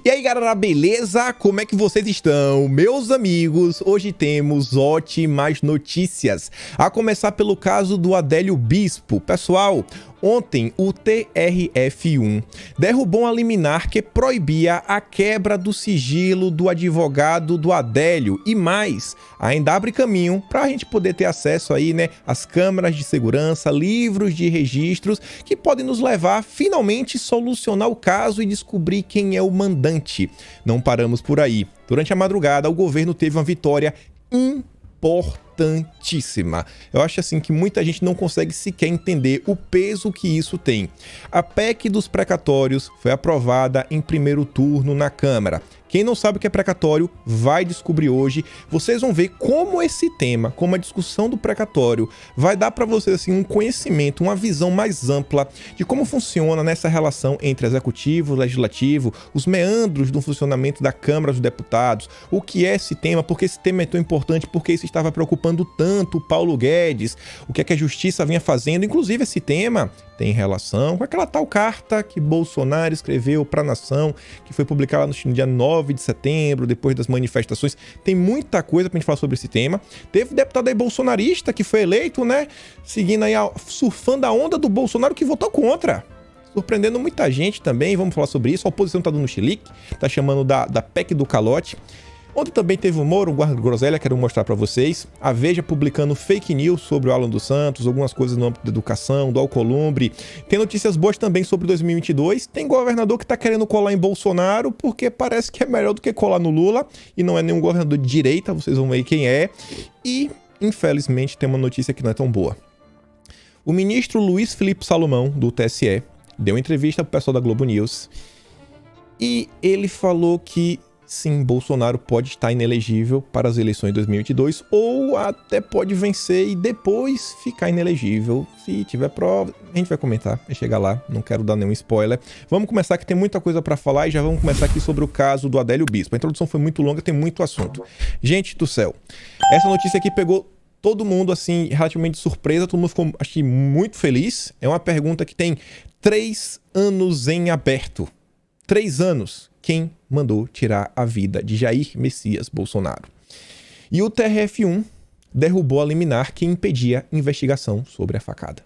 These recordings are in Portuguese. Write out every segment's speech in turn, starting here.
E aí galera, beleza? Como é que vocês estão? Meus amigos, hoje temos ótimas notícias. A começar pelo caso do Adélio Bispo. Pessoal, ontem o TRF1 derrubou uma liminar que proibia a quebra do sigilo do advogado do Adélio e mais, ainda abre caminho para a gente poder ter acesso aí, né, às câmeras de segurança, livros de registros que podem nos levar a finalmente solucionar o caso e descobrir quem é o mandante. Não paramos por aí. Durante a madrugada, o governo teve uma vitória importantíssima. Eu acho assim que muita gente não consegue sequer entender o peso que isso tem. A PEC dos precatórios foi aprovada em primeiro turno na Câmara. Quem não sabe o que é precatório vai descobrir hoje. Vocês vão ver como esse tema, como a discussão do precatório, vai dar para vocês assim, um conhecimento, uma visão mais ampla de como funciona nessa relação entre executivo e legislativo, os meandros do funcionamento da Câmara dos Deputados, o que é esse tema, por que esse tema é tão importante, por que isso estava preocupando tanto o Paulo Guedes, o que é que a Justiça vinha fazendo. Inclusive esse tema tem relação com aquela tal carta que Bolsonaro escreveu para a nação, que foi publicada no dia 9 de setembro, depois das manifestações. Tem muita coisa pra gente falar sobre esse tema. Teve deputado aí bolsonarista que foi eleito, né, seguindo aí, surfando a onda do Bolsonaro, que votou contra. Surpreendendo muita gente também, vamos falar sobre isso. A oposição tá dando chilique, tá chamando da PEC do calote. Ontem também teve o Moro, o guarda groselha, quero mostrar para vocês. A Veja publicando fake news sobre o Alan dos Santos, algumas coisas no âmbito da educação, do Alcolumbre. Tem notícias boas também sobre 2022. Tem governador que tá querendo colar em Bolsonaro, porque parece que é melhor do que colar no Lula. E não é nenhum governador de direita, vocês vão ver quem é. E, infelizmente, tem uma notícia que não é tão boa. O ministro Luiz Felipe Salomão, do TSE, deu uma entrevista pro pessoal da Globo News. E ele falou que sim, Bolsonaro pode estar inelegível para as eleições de 2022 ou até pode vencer e depois ficar inelegível. Se tiver prova, a gente vai comentar, vai chegar lá, não quero dar nenhum spoiler. Vamos começar que tem muita coisa para falar e já vamos começar aqui sobre o caso do Adélio Bispo. A introdução foi muito longa, tem muito assunto. Gente do céu, essa notícia aqui pegou todo mundo assim, relativamente surpresa, todo mundo ficou, acho, muito feliz. É uma pergunta que tem 3 anos em aberto. 3 anos. Quem mandou tirar a vida de Jair Messias Bolsonaro? E o TRF1 derrubou a liminar que impedia investigação sobre a facada.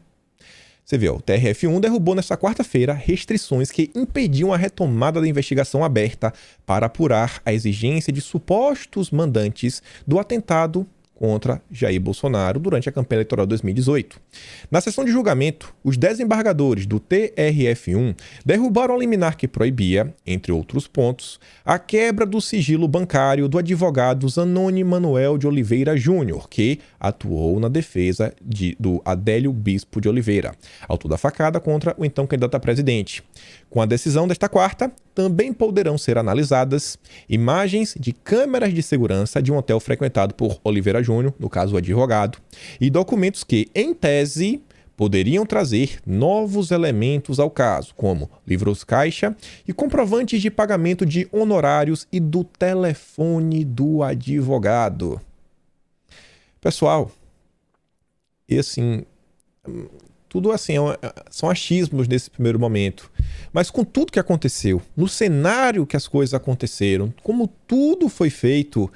Você viu, o TRF1 derrubou nesta quarta-feira restrições que impediam a retomada da investigação aberta para apurar a exigência de supostos mandantes do atentado contra Jair Bolsonaro durante a campanha eleitoral de 2018. Na sessão de julgamento, os desembargadores do TRF1 derrubaram a liminar que proibia, entre outros pontos, a quebra do sigilo bancário do advogado Zanoni Manuel de Oliveira Júnior, que atuou na defesa do Adélio Bispo de Oliveira, autor da facada contra o então candidato a presidente. Com a decisão desta quarta, também poderão ser analisadas imagens de câmeras de segurança de um hotel frequentado por Oliveira Júnior, no caso o advogado, e documentos que, em tese, poderiam trazer novos elementos ao caso, como livros caixa e comprovantes de pagamento de honorários e do telefone do advogado. Pessoal, e assim, tudo assim, são achismos nesse primeiro momento. Mas com tudo que aconteceu, no cenário que as coisas aconteceram, como tudo foi feito,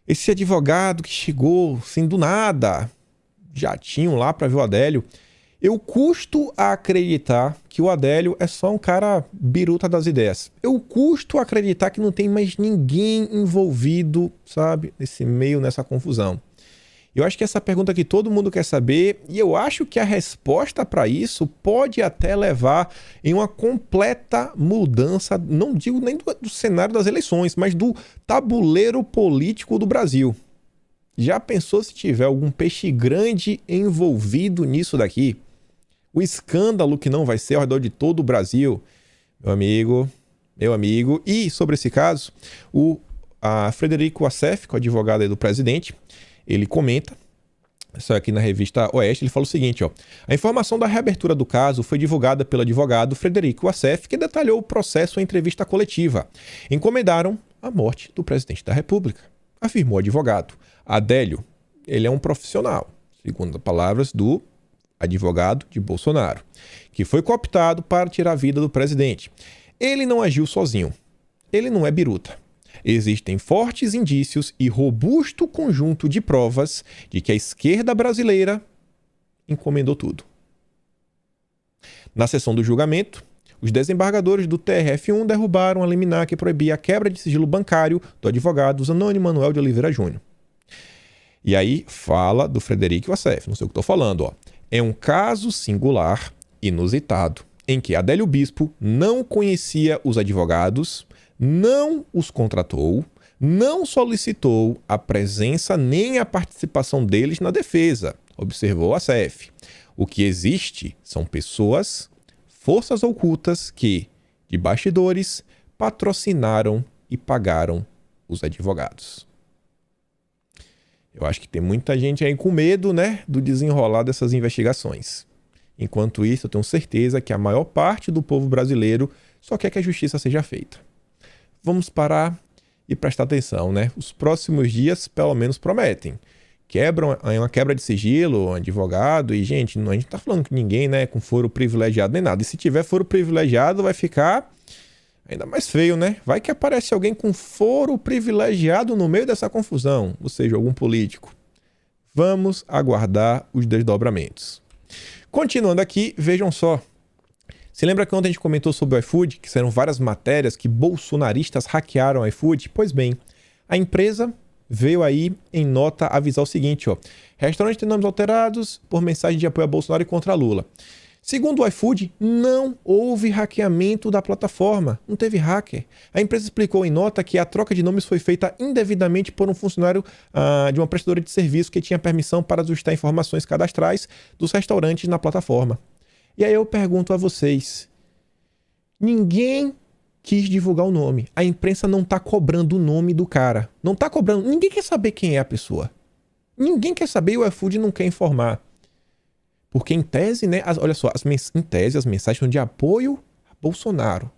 esse advogado que chegou assim do nada, já tinham lá para ver o Adélio, eu custo a acreditar que o Adélio é só um cara biruta das ideias. Eu custo a acreditar que não tem mais ninguém envolvido, sabe, nesse meio, nessa confusão. Eu acho que essa pergunta que todo mundo quer saber, e eu acho que a resposta para isso pode até levar em uma completa mudança, não digo nem do cenário das eleições, mas do tabuleiro político do Brasil. Já pensou se tiver algum peixe grande envolvido nisso daqui? O escândalo que não vai ser ao redor de todo o Brasil, meu amigo. E sobre esse caso, a Frederico Assef, que é o advogado aí do presidente, ele comenta, isso aqui na revista Oeste, ele fala o seguinte, ó: a informação da reabertura do caso foi divulgada pelo advogado Frederico Assef, que detalhou o processo em entrevista coletiva. Encomendaram a morte do presidente da República, afirmou o advogado. Adélio, ele é um profissional, segundo as palavras do advogado de Bolsonaro, que foi cooptado para tirar a vida do presidente. Ele não agiu sozinho. ele não é biruta. Existem fortes indícios e robusto conjunto de provas de que a esquerda brasileira encomendou tudo. Na sessão do julgamento, os desembargadores do TRF1 derrubaram a liminar que proibia a quebra de sigilo bancário do advogado Zanoni Manuel de Oliveira Júnior. E aí fala do Frederico Wassef, não sei o que estou falando. Ó. É um caso singular, inusitado, em que Adélio Bispo não conhecia os advogados, não os contratou, não solicitou a presença nem a participação deles na defesa, observou Wassef. O que existe são pessoas, forças ocultas que, de bastidores, patrocinaram e pagaram os advogados. Eu acho que tem muita gente aí com medo, né, do desenrolar dessas investigações. Enquanto isso, eu tenho certeza que a maior parte do povo brasileiro só quer que a justiça seja feita. Vamos parar e prestar atenção, né? Os próximos dias, pelo menos, prometem. Uma quebra de sigilo, um advogado, e, gente, a gente não tá falando que ninguém, né, com foro privilegiado nem nada. E se tiver foro privilegiado, vai ficar ainda mais feio, né? Vai que aparece alguém com foro privilegiado no meio dessa confusão, ou seja, algum político. Vamos aguardar os desdobramentos. Continuando aqui, vejam só. Se lembra que ontem a gente comentou sobre o iFood, que serão várias matérias que bolsonaristas hackearam o iFood? Pois bem, a empresa veio aí em nota avisar o seguinte, ó. Restaurante tem nomes alterados por mensagem de apoio a Bolsonaro e contra Lula. Segundo o iFood, não houve hackeamento da plataforma, não teve hacker. A empresa explicou em nota que a troca de nomes foi feita indevidamente por um funcionário de uma prestadora de serviço que tinha permissão para ajustar informações cadastrais dos restaurantes na plataforma. E aí eu pergunto a vocês, ninguém quis divulgar o nome. A imprensa não está cobrando o nome do cara. Não está cobrando, ninguém quer saber quem é a pessoa. Ninguém quer saber e o iFood não quer informar. Porque em tese, né, olha só, em tese as mensagens são de apoio a Bolsonaro.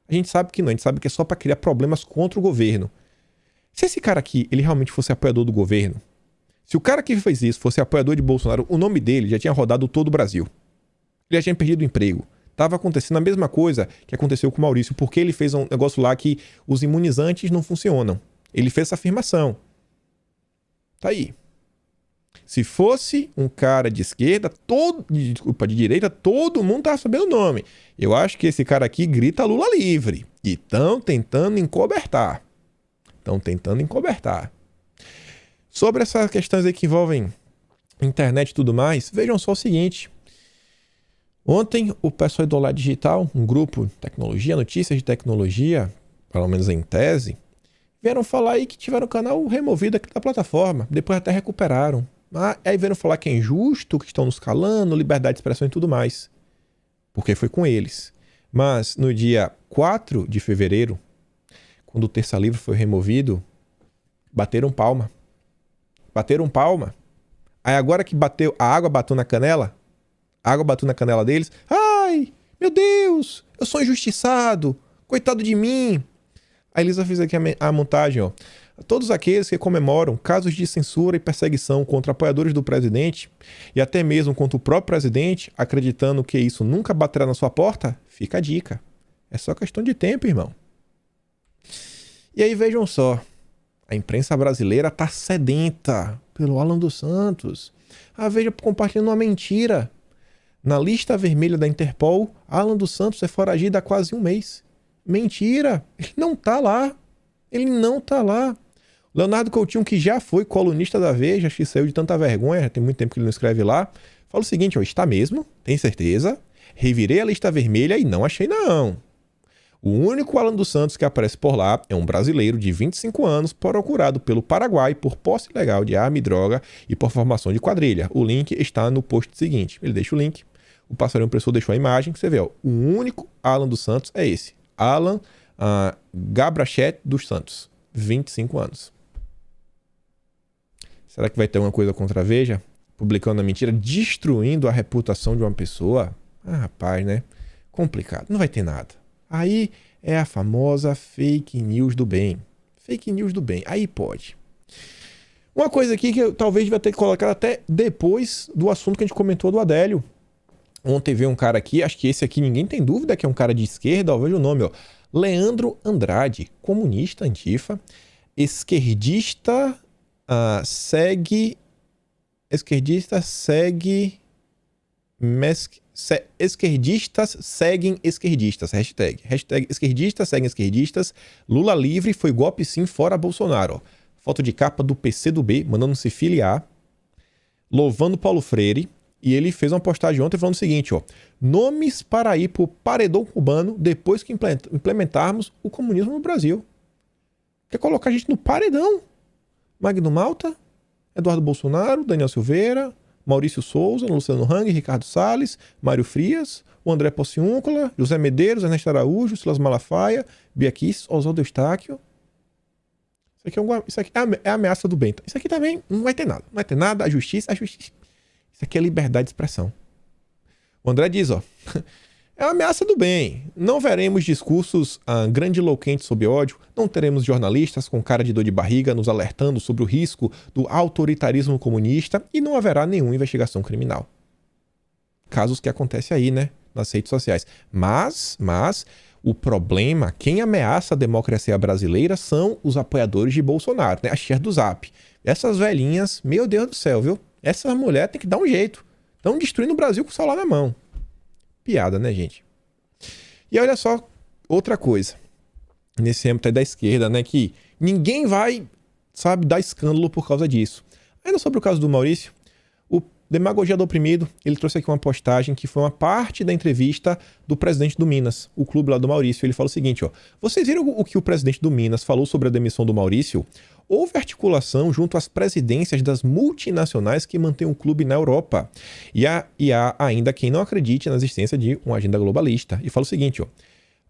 A gente sabe que não, a gente sabe que é só para criar problemas contra o governo. Se esse cara aqui, ele realmente fosse apoiador do governo, se o cara que fez isso fosse apoiador de Bolsonaro, o nome dele já tinha rodado todo o Brasil. Ele já tinha perdido o emprego. Tava acontecendo a mesma coisa que aconteceu com o Maurício, porque ele fez um negócio lá que os imunizantes não funcionam. Ele fez essa afirmação. Tá aí. Se fosse um cara de esquerda, de direita, todo mundo tava sabendo o nome. Eu acho que esse cara aqui grita Lula livre. E estão tentando encobertar. Sobre essas questões aí que envolvem internet e tudo mais, vejam só o seguinte. Ontem, o pessoal do Olá Digital, um grupo de tecnologia, notícias de tecnologia, pelo menos em tese, vieram falar aí que tiveram o canal removido aqui da plataforma. Depois até recuperaram. Aí vieram falar que é injusto, que estão nos calando, liberdade de expressão e tudo mais. Porque foi com eles. Mas no dia 4 de fevereiro, quando o Terça Livre foi removido, bateram palma. Aí agora que a água bateu na canela, deles. Ai, meu Deus, eu sou injustiçado, coitado de mim. A Elisa fez aqui a montagem, ó. Todos aqueles que comemoram casos de censura e perseguição contra apoiadores do presidente e até mesmo contra o próprio presidente, acreditando que isso nunca baterá na sua porta, fica a dica. É só questão de tempo, irmão. E aí vejam só, a imprensa brasileira tá sedenta pelo Alan dos Santos. A Veja compartilhando uma mentira. Na lista vermelha da Interpol, Alan dos Santos é foragido há quase um mês. Mentira! Ele não tá lá. Leonardo Coutinho, que já foi colunista da Veja, acho que saiu de tanta vergonha, já tem muito tempo que ele não escreve lá, fala o seguinte, ó, está mesmo? Tem certeza? Revirei a lista vermelha e não achei não. O único Alan dos Santos que aparece por lá é um brasileiro de 25 anos procurado pelo Paraguai por posse ilegal de arma e droga e por formação de quadrilha. O link está no post seguinte. Ele deixa o link, o passarinho impressor deixou a imagem, você vê, ó, o único Alan dos Santos é esse. Alan Gabrachet dos Santos, 25 anos. Será que vai ter alguma coisa contra a Veja? Publicando a mentira, destruindo a reputação de uma pessoa? Ah, rapaz, né? Complicado. Não vai ter nada. Aí é a famosa fake news do bem. Fake news do bem. Aí pode. Uma coisa aqui que eu talvez devia ter colocado até depois do assunto que a gente comentou do Adélio. Ontem veio um cara aqui, acho que esse aqui ninguém tem dúvida que é um cara de esquerda, ó, veja o nome, ó. Leandro Andrade, comunista antifa, esquerdista, esquerdistas seguem esquerdistas, hashtag esquerdistas seguem esquerdistas, Lula livre, foi golpe sim, fora Bolsonaro. Foto de capa do PCdoB, mandando se filiar, louvando Paulo Freire, e ele fez uma postagem ontem falando o seguinte, nomes para ir pro paredão cubano depois que implementarmos o comunismo no Brasil. Quer colocar a gente no paredão? Magno Malta, Eduardo Bolsonaro, Daniel Silveira, Maurício Souza, Luciano Hang, Ricardo Salles, Mário Frias, o André Pociúncula, José Medeiros, Ernesto Araújo, Silas Malafaia, Bia Kicis, Oswaldo Eustáquio. Isso aqui é a ameaça do bem. Isso aqui também não vai ter nada. Não vai ter nada. A justiça. Isso aqui é liberdade de expressão. O André diz, é uma ameaça do bem. Não veremos discursos grandiloquentes sobre ódio. Não teremos jornalistas com cara de dor de barriga nos alertando sobre o risco do autoritarismo comunista e não haverá nenhuma investigação criminal. Casos que acontecem aí, né? Nas redes sociais. Mas o problema, quem ameaça a democracia brasileira são os apoiadores de Bolsonaro, né? A share do Zap. Essas velhinhas, meu Deus do céu, viu? Essa mulher tem que dar um jeito. Estão destruindo o Brasil com o celular na mão. Piada, né, gente? E olha só, outra coisa. Nesse âmbito aí da esquerda, né? Que ninguém vai, dar escândalo por causa disso. Ainda sobre o caso do Maurício, o Demagogia do Oprimido, ele trouxe aqui uma postagem que foi uma parte da entrevista do presidente do Minas, o clube lá do Maurício. Ele fala o seguinte, vocês viram o que o presidente do Minas falou sobre a demissão do Maurício? Houve articulação junto às presidências das multinacionais que mantêm o clube na Europa. E há ainda quem não acredite na existência de uma agenda globalista. E fala o seguinte,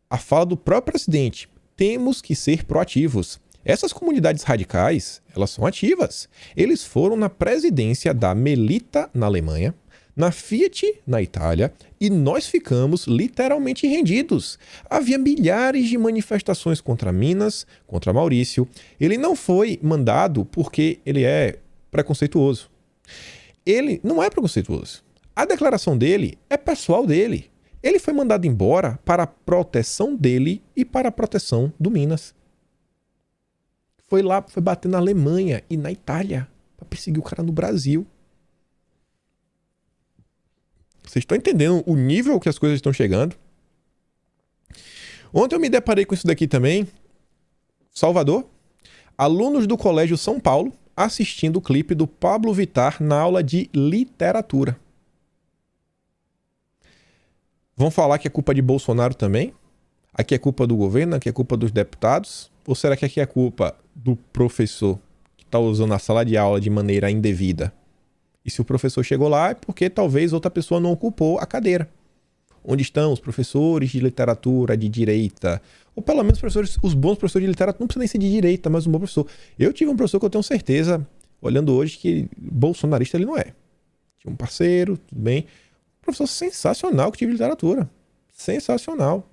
a fala do próprio presidente, temos que ser proativos. Essas comunidades radicais, elas são ativas. Eles foram na presidência da Melita, na Alemanha, na Fiat, na Itália, e nós ficamos literalmente rendidos. Havia milhares de manifestações contra Minas, contra Maurício. Ele não foi mandado porque ele é preconceituoso. Ele não é preconceituoso. A declaração dele é pessoal dele. Ele foi mandado embora para a proteção dele e para a proteção do Minas. Foi bater na Alemanha e na Itália para perseguir o cara no Brasil. Vocês estão entendendo o nível que as coisas estão chegando? Ontem eu me deparei com isso daqui também. Salvador. Alunos do Colégio São Paulo assistindo o clipe do Pablo Vittar na aula de literatura. Vão falar que é culpa de Bolsonaro também? Aqui é culpa do governo? Aqui é culpa dos deputados? Ou será que aqui é culpa do professor que está usando a sala de aula de maneira indevida? E se o professor chegou lá é porque talvez outra pessoa não ocupou a cadeira. Onde estão os professores de literatura de direita? Ou pelo menos os bons professores de literatura, não precisa nem ser de direita, mas um bom professor. Eu tive um professor que eu tenho certeza, olhando hoje, que bolsonarista ele não é. Tinha um parceiro, tudo bem. Um professor sensacional que tive literatura. Sensacional.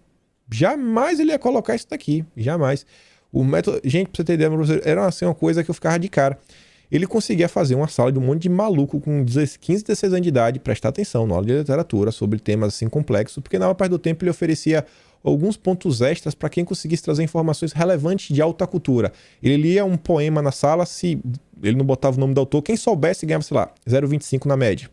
Jamais ele ia colocar isso daqui. Jamais. O método... Gente, pra você ter ideia, era assim, uma coisa que eu ficava de cara. Ele conseguia fazer uma sala de um monte de maluco com 15, 16 anos de idade, prestar atenção na aula de literatura sobre temas assim complexos, porque na maior parte do tempo ele oferecia alguns pontos extras para quem conseguisse trazer informações relevantes de alta cultura. Ele lia um poema na sala, se ele não botava o nome do autor, quem soubesse ganhava, sei lá, 0,25 na média.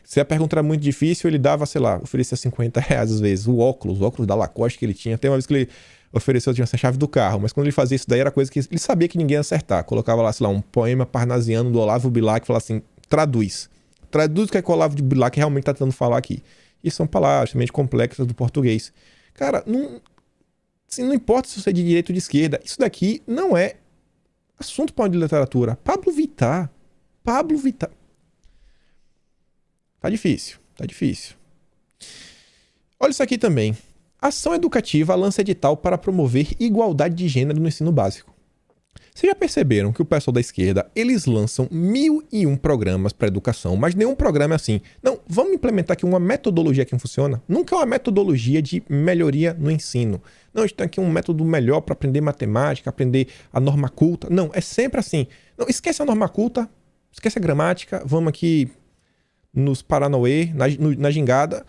Se a pergunta era muito difícil, ele dava, sei lá, oferecia R$50 às vezes. O óculos da Lacoste que ele tinha. Tem uma vez que ele ofereceu, tinha essa chave do carro, mas quando ele fazia isso daí era coisa que ele sabia que ninguém ia acertar. Colocava lá, sei lá, um poema parnasiano do Olavo Bilac, falava assim, traduz o que é que o Olavo de Bilac realmente está tentando falar aqui. E são palavras extremamente complexas do português. Cara, não importa se você é de direita ou de esquerda, isso daqui não é assunto para de literatura. Pablo Vittar. Tá difícil. Olha isso aqui também. Ação Educativa lança edital para promover igualdade de gênero no ensino básico. Vocês já perceberam que o pessoal da esquerda, eles lançam 1001 programas para educação, mas nenhum programa é assim. Não, vamos implementar aqui uma metodologia que funciona. Nunca é uma metodologia de melhoria no ensino. Não, a gente tem aqui um método melhor para aprender matemática, aprender a norma culta. Não, é sempre assim. Não, esquece a norma culta, esquece a gramática, vamos aqui nos Paranauê, na gingada.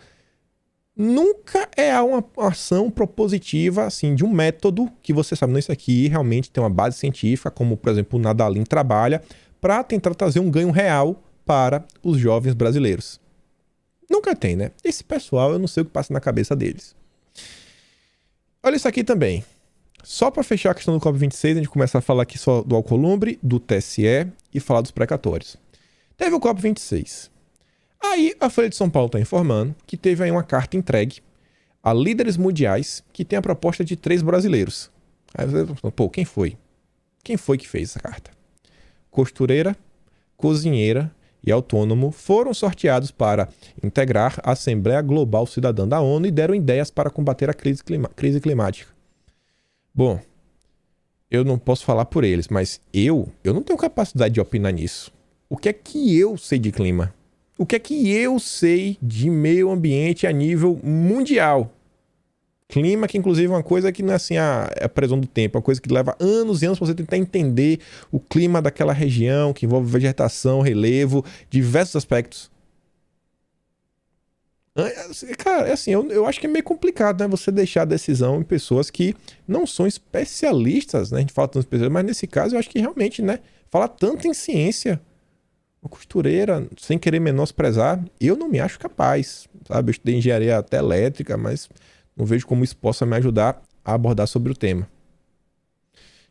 nunca é uma ação propositiva, assim, de um método que você sabe, não, isso aqui realmente tem uma base científica, como, por exemplo, o Nadalim trabalha, para tentar trazer um ganho real para os jovens brasileiros. Nunca tem, né? Esse pessoal, eu não sei o que passa na cabeça deles. Olha isso aqui também. Só para fechar a questão do COP26, a gente começa a falar aqui só do Alcolumbre, do TSE e falar dos precatórios. Teve o COP26. Aí a Folha de São Paulo está informando que teve aí uma carta entregue a líderes mundiais que tem a proposta de 3 brasileiros. Aí você fala, pô, quem foi? Quem foi que fez essa carta? Costureira, cozinheira e autônomo foram sorteados para integrar a Assembleia Global Cidadã da ONU e deram ideias para combater a crise climática. Bom, eu não posso falar por eles, mas eu não tenho capacidade de opinar nisso. O que é que eu sei de clima? O que é que eu sei de meio ambiente a nível mundial? Clima, que inclusive é uma coisa que não é assim a previsão do tempo, é uma coisa que leva anos e anos para você tentar entender o clima daquela região, que envolve vegetação, relevo, diversos aspectos. Cara, é assim, eu acho que é meio complicado, né? Você deixar a decisão em pessoas que não são especialistas, né? A gente fala tanto especialistas, mas nesse caso eu acho que realmente, né? Falar tanto em ciência, uma costureira, sem querer menosprezar, eu não me acho capaz, sabe? Eu estudei engenharia até elétrica, mas não vejo como isso possa me ajudar a abordar sobre o tema.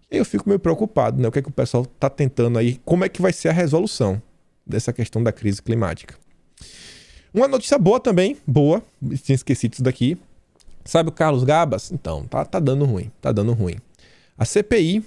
E aí eu fico meio preocupado, né? O que é que o pessoal está tentando aí, como é que vai ser a resolução dessa questão da crise climática. Uma notícia boa também, boa, tinha esquecido isso daqui. Sabe o Carlos Gabas? Então, tá dando ruim, tá dando ruim. A CPI,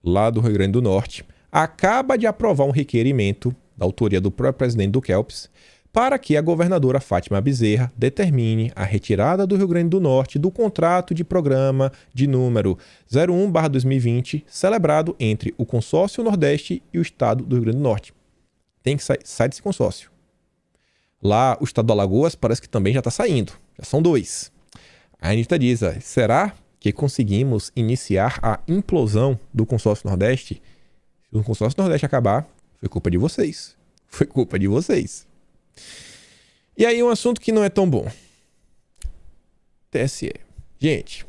lá do Rio Grande do Norte, acaba de aprovar um requerimento da autoria do próprio presidente do CELPS para que a governadora Fátima Bezerra determine a retirada do Rio Grande do Norte do contrato de programa de número 01/2020, celebrado entre o Consórcio Nordeste e o Estado do Rio Grande do Norte. Tem que sair desse consórcio. Lá, o estado do Alagoas parece que também já está saindo. Já são 2. A Anitta diz, será que conseguimos iniciar a implosão do consórcio Nordeste? Se o consórcio Nordeste acabar, foi culpa de vocês. Foi culpa de vocês. E aí um assunto que não é tão bom. TSE. Gente,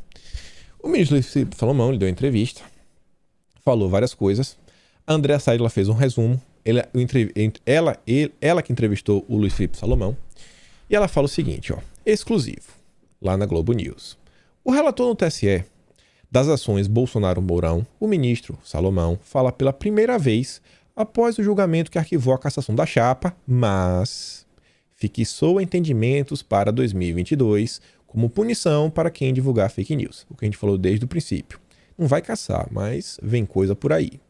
o ministro Luiz Felipe Salomão, ele deu uma entrevista, falou várias coisas. A Andréa Saidla fez um resumo. Ela que entrevistou o Luiz Felipe Salomão. E ela fala o seguinte, exclusivo, lá na Globo News. O relator no TSE das ações Bolsonaro-Mourão, o ministro Salomão, fala pela primeira vez após o julgamento que arquivou a cassação da chapa, mas fixou entendimentos para 2022 como punição para quem divulgar fake news. O que a gente falou desde o princípio. Não vai caçar, mas vem coisa por aí.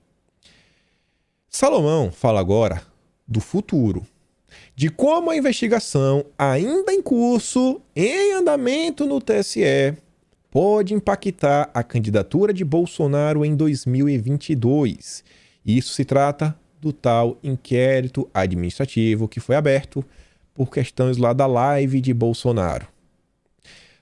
Salomão fala agora do futuro, de como a investigação ainda em curso, em andamento no TSE, pode impactar a candidatura de Bolsonaro em 2022. Isso se trata do tal inquérito administrativo que foi aberto por questões lá da live de Bolsonaro.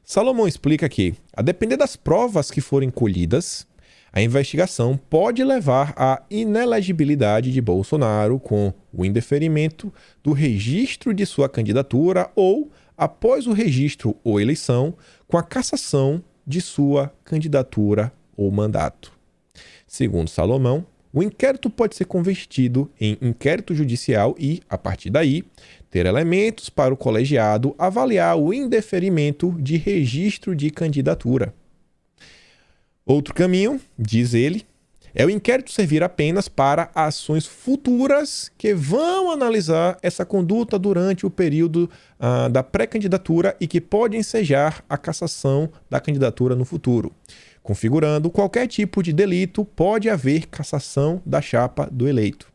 Salomão explica que, a depender das provas que forem colhidas, a investigação pode levar à inelegibilidade de Bolsonaro com o indeferimento do registro de sua candidatura ou, após o registro ou eleição, com a cassação de sua candidatura ou mandato. Segundo Salomão, o inquérito pode ser convertido em inquérito judicial e, a partir daí, ter elementos para o colegiado avaliar o indeferimento de registro de candidatura. Outro caminho, diz ele, é o inquérito servir apenas para ações futuras que vão analisar essa conduta durante o período da pré-candidatura e que podem ensejar a cassação da candidatura no futuro. Configurando qualquer tipo de delito, pode haver cassação da chapa do eleito.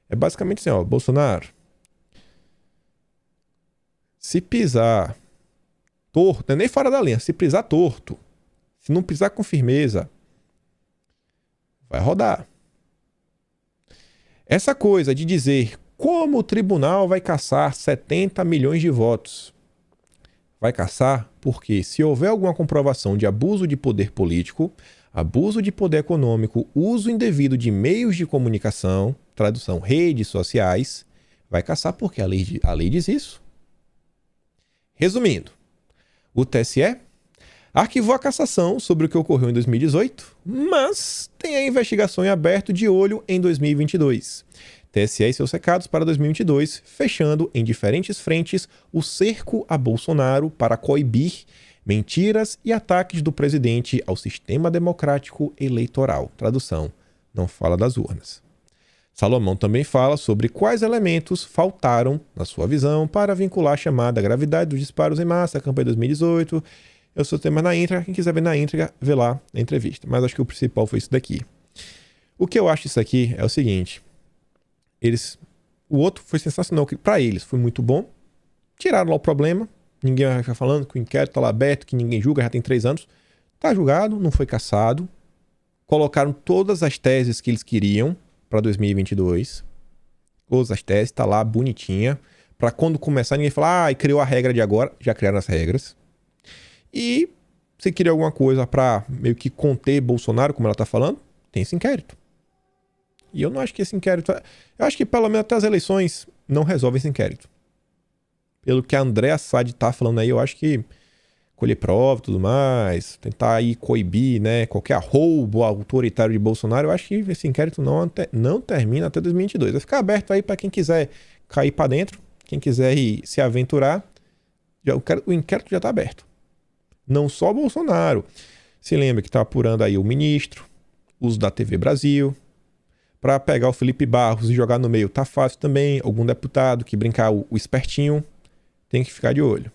É basicamente assim, Bolsonaro, se pisar torto, não é nem fora da linha, se pisar torto, se não pisar com firmeza, vai rodar. Essa coisa de dizer como o tribunal vai cassar 70 milhões de votos. Vai cassar porque, se houver alguma comprovação de abuso de poder político, abuso de poder econômico, uso indevido de meios de comunicação, tradução, redes sociais, vai cassar porque a lei diz isso. Resumindo, o TSE arquivou a cassação sobre o que ocorreu em 2018, mas tem a investigação em aberto de olho em 2022. TSE e seus recados para 2022, fechando em diferentes frentes o cerco a Bolsonaro para coibir mentiras e ataques do presidente ao sistema democrático eleitoral. Tradução, não fala das urnas. Salomão também fala sobre quais elementos faltaram, na sua visão, para vincular a chamada gravidade dos disparos em massa à campanha de 2018. Eu sou o tema na íntegra, quem quiser ver na íntegra, vê lá na entrevista. Mas acho que o principal foi isso daqui. O que eu acho disso aqui é o seguinte, o outro foi sensacional, que para eles foi muito bom, tiraram lá o problema, ninguém vai ficar falando que o inquérito está lá aberto, que ninguém julga, já tem 3 anos, está julgado, não foi cassado, colocaram todas as teses que eles queriam para 2022, todas as teses, está lá bonitinha, para quando começar ninguém falar, e criou a regra de agora, já criaram as regras, e se queria alguma coisa para meio que conter Bolsonaro, como ela está falando, tem esse inquérito. E eu não acho que esse inquérito... Eu acho que pelo menos até as eleições não resolve esse inquérito. Pelo que a Andréa Sade tá falando aí, eu acho que colher prova e tudo mais, tentar aí coibir, né, qualquer roubo autoritário de Bolsonaro, eu acho que esse inquérito não termina até 2022. Vai ficar aberto aí para quem quiser cair para dentro, quem quiser ir se aventurar. O inquérito já tá aberto. Não só Bolsonaro. Se lembra que tá apurando aí o ministro, uso da TV Brasil... Para pegar o Felipe Barros e jogar no meio, tá fácil também. Algum deputado que brincar o espertinho, tem que ficar de olho.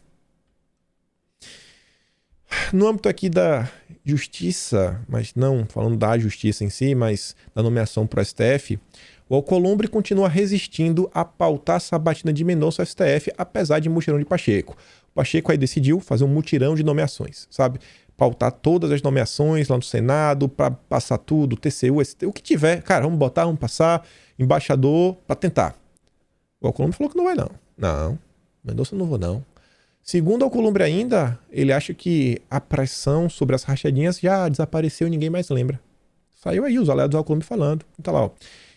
No âmbito aqui da justiça, mas não falando da justiça em si, mas da nomeação para o STF, o Alcolumbre continua resistindo a pautar a sabatina de Mendonça ao STF, apesar de mutirão de Pacheco. O Pacheco aí decidiu fazer um mutirão de nomeações, sabe? Pautar todas as nomeações lá no Senado, para passar tudo, TCU, ST, o que tiver. Cara, vamos botar, vamos passar, embaixador, para tentar. O Alcolumbre falou que não vai não. Não, Mendonça não vou não. Segundo o Alcolumbre ainda, ele acha que a pressão sobre as rachadinhas já desapareceu e ninguém mais lembra. Saiu aí os aliados do Alcolumbre falando. Tá lá, ó.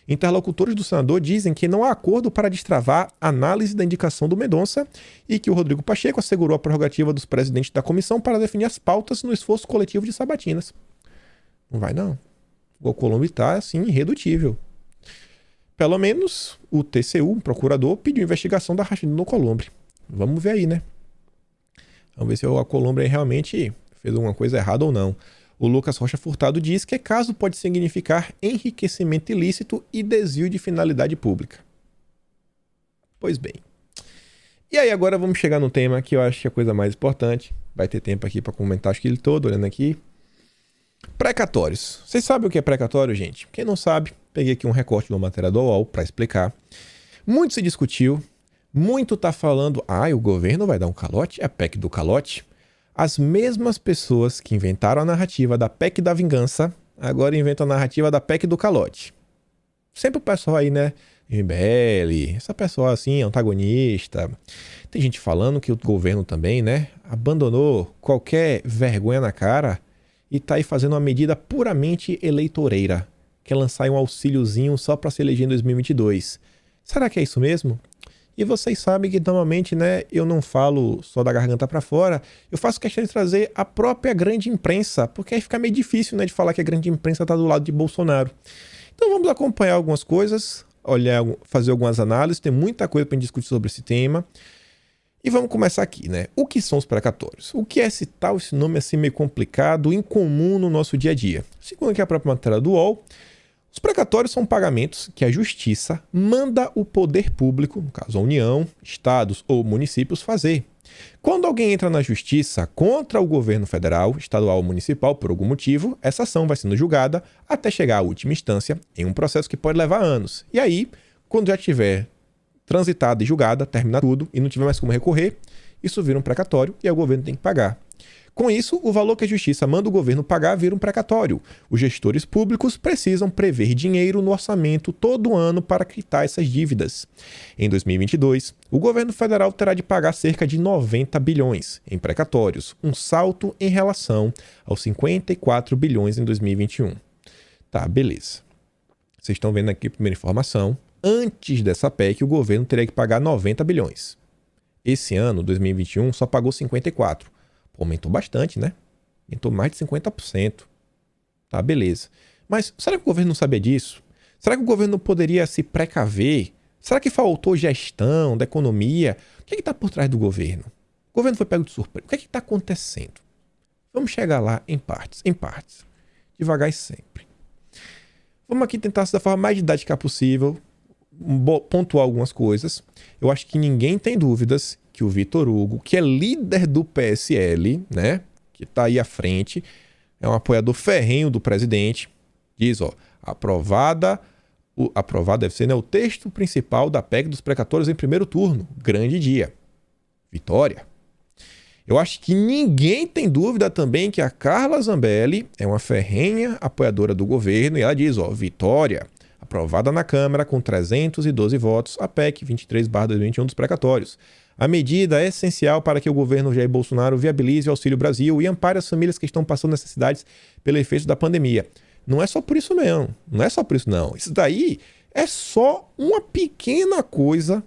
Interlocutores do senador dizem que não há acordo para destravar a análise da indicação do Mendonça e que o Rodrigo Pacheco assegurou a prerrogativa dos presidentes da comissão para definir as pautas no esforço coletivo de sabatinas. Não vai não. O Alcolumbre está, assim, irredutível. Pelo menos o TCU, o procurador, pediu investigação da rachadinha do Alcolumbre. Vamos ver aí, né? Vamos ver se o Alcolumbre realmente fez alguma coisa errada ou não. O Lucas Rocha Furtado diz que caso pode significar enriquecimento ilícito e desvio de finalidade pública. Pois bem. E aí agora vamos chegar no tema que eu acho que é a coisa mais importante. Vai ter tempo aqui para comentar, acho que ele todo, olhando aqui. Precatórios. Vocês sabem o que é precatório, gente? Quem não sabe, peguei aqui um recorte de uma matéria do UOL para explicar. Muito se discutiu, muito tá falando, o governo vai dar um calote, é a PEC do calote. As mesmas pessoas que inventaram a narrativa da PEC da vingança, agora inventam a narrativa da PEC do calote. Sempre o pessoal aí, né? MBL, essa pessoa assim, antagonista. Tem gente falando que o governo também, né? Abandonou qualquer vergonha na cara e tá aí fazendo uma medida puramente eleitoreira. Quer lançar aí um auxíliozinho só para se eleger em 2022. Será que é isso mesmo? E vocês sabem que normalmente, né, eu não falo só da garganta para fora, eu faço questão de trazer a própria grande imprensa, porque aí fica meio difícil, né, de falar que a grande imprensa tá do lado de Bolsonaro. Então vamos acompanhar algumas coisas, olhar, fazer algumas análises, tem muita coisa para discutir sobre esse tema. E vamos começar aqui, né? O que são os precatórios? O que é esse tal, esse nome assim meio complicado, incomum no nosso dia a dia? Segundo aqui a própria matéria do UOL, os precatórios são pagamentos que a Justiça manda o poder público, no caso a União, estados ou municípios, fazer. Quando alguém entra na Justiça contra o governo federal, estadual ou municipal por algum motivo, essa ação vai sendo julgada até chegar à última instância em um processo que pode levar anos. E aí, quando já tiver transitada e julgada, terminar tudo e não tiver mais como recorrer, isso vira um precatório e aí o governo tem que pagar. Com isso, o valor que a Justiça manda o governo pagar vira um precatório. Os gestores públicos precisam prever dinheiro no orçamento todo ano para quitar essas dívidas. Em 2022, o governo federal terá de pagar cerca de 90 bilhões em precatórios, um salto em relação aos 54 bilhões em 2021. Tá, beleza. Vocês estão vendo aqui a primeira informação. Antes dessa PEC, o governo teria que pagar 90 bilhões. Esse ano, 2021, só pagou 54%. Pô, aumentou bastante, né? Aumentou mais de 50%. Tá, beleza. Mas será que o governo não sabia disso? Será que o governo não poderia se precaver? Será que faltou gestão da economia? O que está por trás do governo? O governo foi pego de surpresa. O que está acontecendo? Vamos chegar lá em partes. Devagar e sempre. Vamos aqui tentar, da forma mais didática possível, pontuar algumas coisas. Eu acho que ninguém tem dúvidas que o Vitor Hugo, que é líder do PSL, né, que está aí à frente, é um apoiador ferrenho do presidente, diz, aprovada deve ser, né, o texto principal da PEC dos precatórios em primeiro turno. Grande dia. Vitória. Eu acho que ninguém tem dúvida também que a Carla Zambelli é uma ferrenha apoiadora do governo e ela diz, vitória. Aprovada na Câmara com 312 votos, a PEC 23/2021 dos precatórios. A medida é essencial para que o governo Jair Bolsonaro viabilize o Auxílio Brasil e ampare as famílias que estão passando necessidades pelo efeito da pandemia. Não é só por isso não. Isso daí é só uma pequena coisa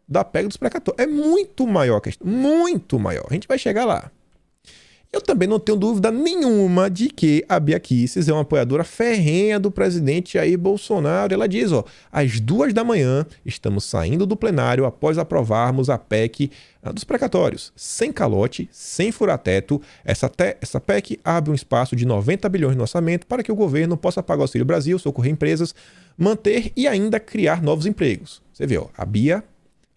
da PEC dos precatórios. É muito maior a questão, muito maior. A gente vai chegar lá. Eu também não tenho dúvida nenhuma de que a Bia Kicis é uma apoiadora ferrenha do presidente Jair Bolsonaro. Ela diz, às 2 da manhã estamos saindo do plenário após aprovarmos a PEC dos precatórios. Sem calote, sem furar-teto, essa PEC abre um espaço de 90 bilhões no orçamento para que o governo possa pagar o Auxílio Brasil, socorrer empresas, manter e ainda criar novos empregos. Você vê, a Bia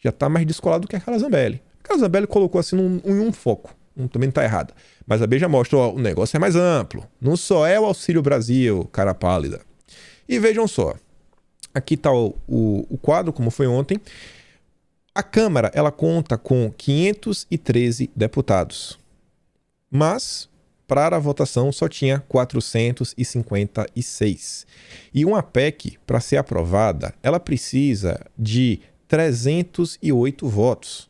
já está mais descolada do que a Carla Zambelli. A Carla Zambelli colocou assim em um foco. Também não está errado. Mas a B já mostra, o negócio é mais amplo. Não só é o Auxílio Brasil, cara pálida. E vejam só. Aqui está o quadro, como foi ontem. A Câmara, ela conta com 513 deputados. Mas, para a votação, só tinha 456. E uma PEC, para ser aprovada, ela precisa de 308 votos.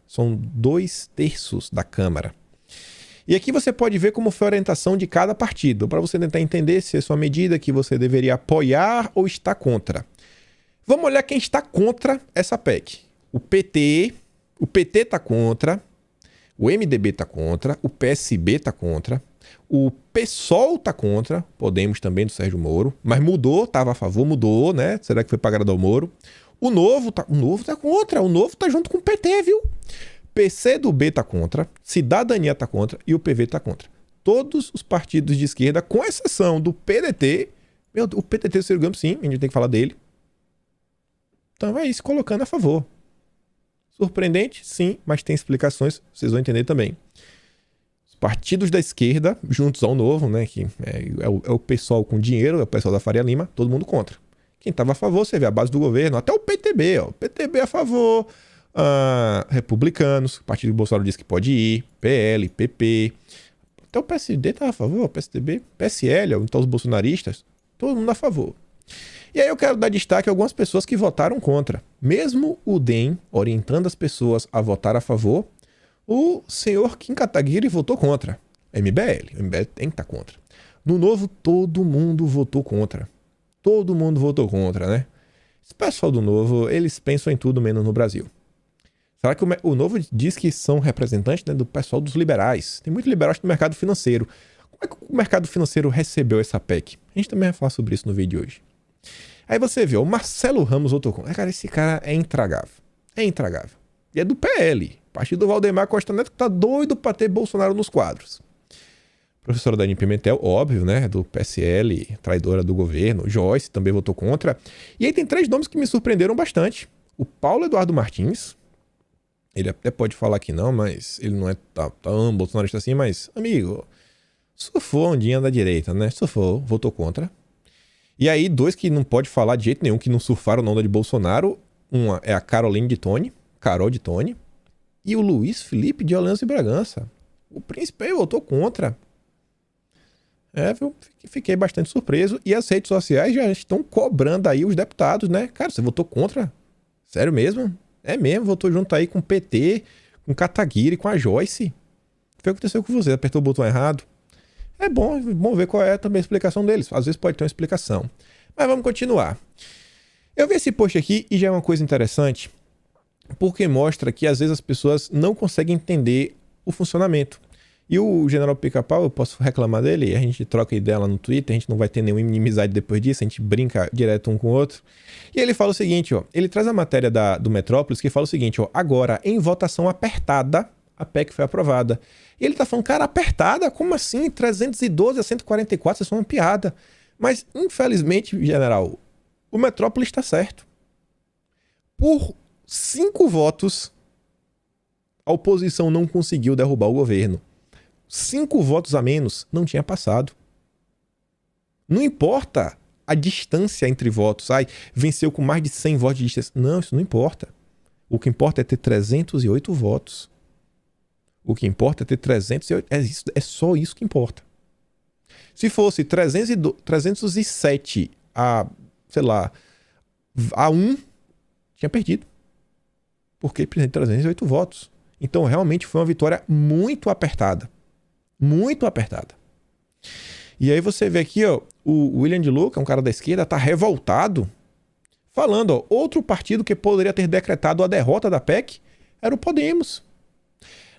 São 2/3 da Câmara. E aqui você pode ver como foi a orientação de cada partido, para você tentar entender se é sua medida que você deveria apoiar ou está contra. Vamos olhar quem está contra essa PEC. O PT está contra, o MDB está contra, o PSB está contra, o PSOL está contra, Podemos também do Sérgio Moro, mas mudou, estava a favor, mudou, né? Será que foi para agradar o Moro? O Novo tá contra, o Novo tá junto com o PT, viu? PCdoB tá contra, Cidadania tá contra e o PV tá contra. Todos os partidos de esquerda, com exceção do PDT, o PDT do Ciro Gomes, sim, a gente tem que falar dele. Então é isso, colocando a favor. Surpreendente? Sim, mas tem explicações, vocês vão entender também. Os partidos da esquerda, juntos ao Novo, né, que é o pessoal com dinheiro, é o pessoal da Faria Lima, todo mundo contra. Quem estava a favor, você vê a base do governo, até o PTB, o PTB a favor, republicanos, o partido do Bolsonaro disse que pode ir, PL, PP, até o PSD estava a favor, o PSDB, PSL, então os bolsonaristas, todo mundo a favor. E aí eu quero dar destaque a algumas pessoas que votaram contra. Mesmo o DEM orientando as pessoas a votar a favor, o senhor Kim Kataguiri votou contra. MBL tem que estar contra. No Novo, todo mundo votou contra. Todo mundo votou contra, né? Esse pessoal do Novo, eles pensam em tudo menos no Brasil. Será que o Novo diz que são representantes, né, do pessoal dos liberais? Tem muito liberal no mercado financeiro. Como é que o mercado financeiro recebeu essa PEC? A gente também vai falar sobre isso no vídeo de hoje. Aí você vê, o Marcelo Ramos votou contra. Cara, esse cara é intragável. É intragável. E é do PL. Partido do Valdemar Costa Neto que tá doido pra ter Bolsonaro nos quadros. Professora Dani Pimentel, óbvio, né? Do PSL, traidora do governo. Joyce também votou contra. E aí tem 3 nomes que me surpreenderam bastante. O Paulo Eduardo Martins. Ele até pode falar que não, mas ele não é tão bolsonarista assim, mas, amigo, surfou a ondinha da direita, né? Surfou, votou contra. E aí, 2 que não pode falar de jeito nenhum, que não surfaram na onda de Bolsonaro. Uma é a Caroline de Tone, Carol de Tone, e o Luiz Felipe de Orleans e Bragança. O príncipe aí votou contra. Eu fiquei bastante surpreso. E as redes sociais já estão cobrando aí os deputados, né? Cara, você votou contra? Sério mesmo? É mesmo, votou junto aí com o PT, com o Kataguiri, com a Joyce. O que aconteceu com você? Apertou o botão errado? É bom ver qual é também a explicação deles. Às vezes pode ter uma explicação. Mas vamos continuar. Eu vi esse post aqui e já é uma coisa interessante. porque mostra que às vezes as pessoas não conseguem entender o funcionamento. E o General Pica-Pau, eu posso reclamar dele, a gente troca ideia lá no Twitter, a gente não vai ter nenhuma inimizade depois disso, a gente brinca direto um com o outro. E ele fala o seguinte, ó, ele traz a matéria do Metrópolis que fala o seguinte, ó, agora, em votação apertada, a PEC foi aprovada. E ele tá falando, cara, apertada? Como assim? 312 a 144, isso é uma piada. Mas, infelizmente, general, o Metrópolis está certo. Por 5 votos, a oposição não conseguiu derrubar o governo. 5 votos a menos, não tinha passado. Não importa a distância entre votos. Ai, venceu com mais de 100 votos de distância. Não, isso não importa. O que importa é ter 308 votos. O que importa é ter 308. É só isso que importa. Se fosse 307 a, sei lá, a 1, tinha perdido. Porque precisa de 308 votos. Então, realmente foi uma vitória muito apertada. Muito apertada. E aí você vê aqui, ó, o William de Luca, um cara da esquerda, tá revoltado, falando, ó, outro partido que poderia ter decretado a derrota da PEC era o Podemos,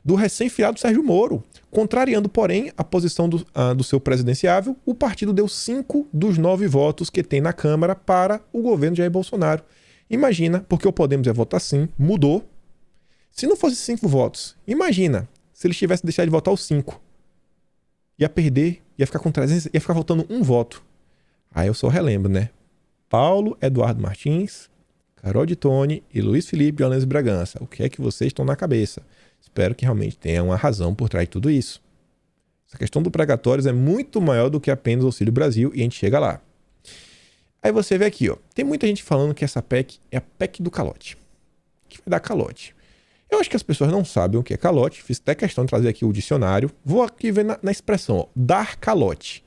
do recém-filiado Sérgio Moro. Contrariando, porém, a posição do seu presidenciável, o partido deu 5 dos 9 votos que tem na Câmara para o governo de Jair Bolsonaro. Imagina, porque o Podemos ia votar sim, mudou. Se não fosse 5 votos, imagina se eles tivessem deixado de votar os 5. Ia perder, ia ficar com 300, ia ficar faltando um voto. Aí eu só relembro, né? Paulo Eduardo Martins, Carol de Tone e Luiz Felipe de Orleans Bragança. O que é que vocês estão na cabeça? Espero que realmente tenha uma razão por trás de tudo isso. Essa questão do precatórios é muito maior do que apenas o Auxílio Brasil e a gente chega lá. Aí você vê aqui, ó, tem muita gente falando que essa PEC é a PEC do calote. Que vai dar calote. Eu acho que as pessoas não sabem o que é calote. Fiz até questão de trazer aqui o dicionário. Vou aqui ver na expressão, ó, dar calote.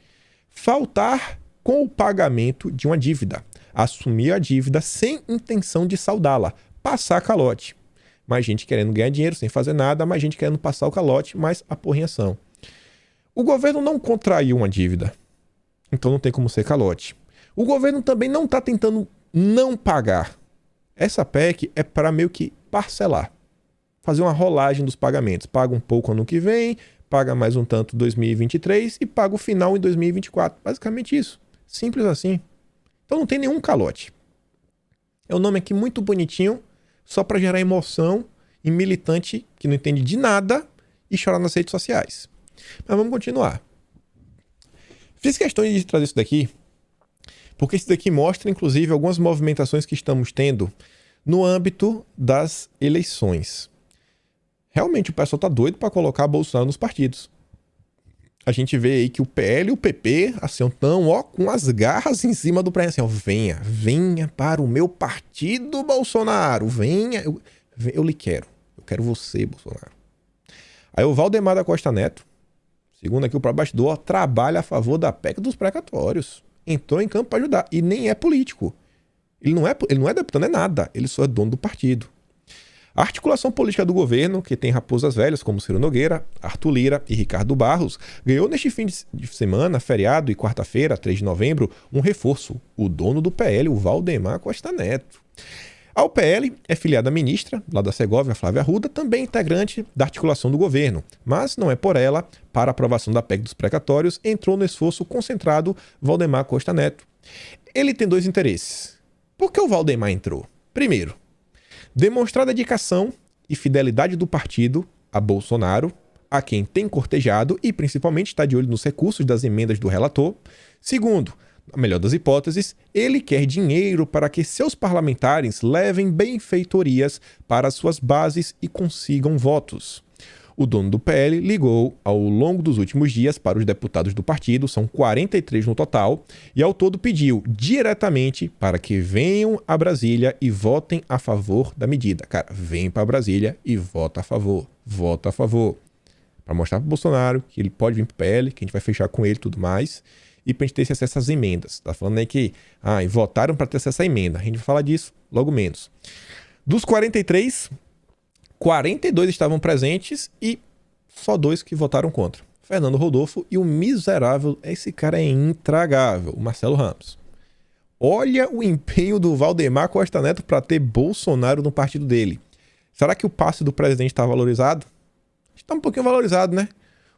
Faltar com o pagamento de uma dívida. Assumir a dívida sem intenção de saldá-la. Passar calote. Mais gente querendo ganhar dinheiro sem fazer nada, mais gente querendo passar o calote, mais aporrinhação. O governo não contraiu uma dívida. Então não tem como ser calote. O governo também não está tentando não pagar. Essa PEC é para meio que parcelar. Fazer uma rolagem dos pagamentos. Paga um pouco ano que vem, paga mais um tanto em 2023 e paga o final em 2024. Basicamente isso. Simples assim. Então não tem nenhum calote. É um nome aqui muito bonitinho, só para gerar emoção em militante que não entende de nada e chorar nas redes sociais. Mas vamos continuar. Fiz questão de trazer isso daqui, porque isso daqui mostra, inclusive, algumas movimentações que estamos tendo no âmbito das eleições. Realmente o pessoal tá doido para colocar Bolsonaro nos partidos. A gente vê aí que o PL e o PP, assim, estão, ó, com as garras em cima do prédio, assim, ó, venha para o meu partido, Bolsonaro, venha, eu lhe quero, eu quero você, Bolsonaro. Aí o Valdemar da Costa Neto, segundo aqui o próprio bastidor, ó, trabalha a favor da PEC dos precatórios, entrou em campo para ajudar, e nem é político. Ele não é deputado, não é nada, ele só é dono do partido. A articulação política do governo, que tem raposas velhas como Ciro Nogueira, Arthur Lira e Ricardo Barros, ganhou neste fim de semana, feriado e quarta-feira, 3 de novembro, um reforço, o dono do PL, o Valdemar Costa Neto. Ao PL é filiada a ministra, lá da Segóvia, Flávia Arruda, também integrante da articulação do governo, mas não é por ela, para a aprovação da PEC dos precatórios, entrou no esforço concentrado Valdemar Costa Neto. Ele tem 2 interesses. Por que o Valdemar entrou? Primeiro, demonstrar dedicação e fidelidade do partido a Bolsonaro, a quem tem cortejado e principalmente está de olho nos recursos das emendas do relator. Segundo, na melhor das hipóteses, ele quer dinheiro para que seus parlamentares levem benfeitorias para suas bases e consigam votos. O dono do PL ligou ao longo dos últimos dias para os deputados do partido, são 43 no total, e ao todo pediu diretamente para que venham a Brasília e votem a favor da medida. Cara, vem para Brasília e vota a favor. Vota a favor. Para mostrar para o Bolsonaro que ele pode vir para o PL, que a gente vai fechar com ele e tudo mais, e para a gente ter esse acesso às emendas. Tá falando aí que votaram para ter acesso à emenda. A gente vai falar disso logo menos. Dos 43... 42 estavam presentes e só 2 que votaram contra. Fernando Rodolfo e o miserável, esse cara é intragável, o Marcelo Ramos. Olha o empenho do Valdemar Costa Neto para ter Bolsonaro no partido dele. Será que o passe do presidente está valorizado? Está um pouquinho valorizado, né?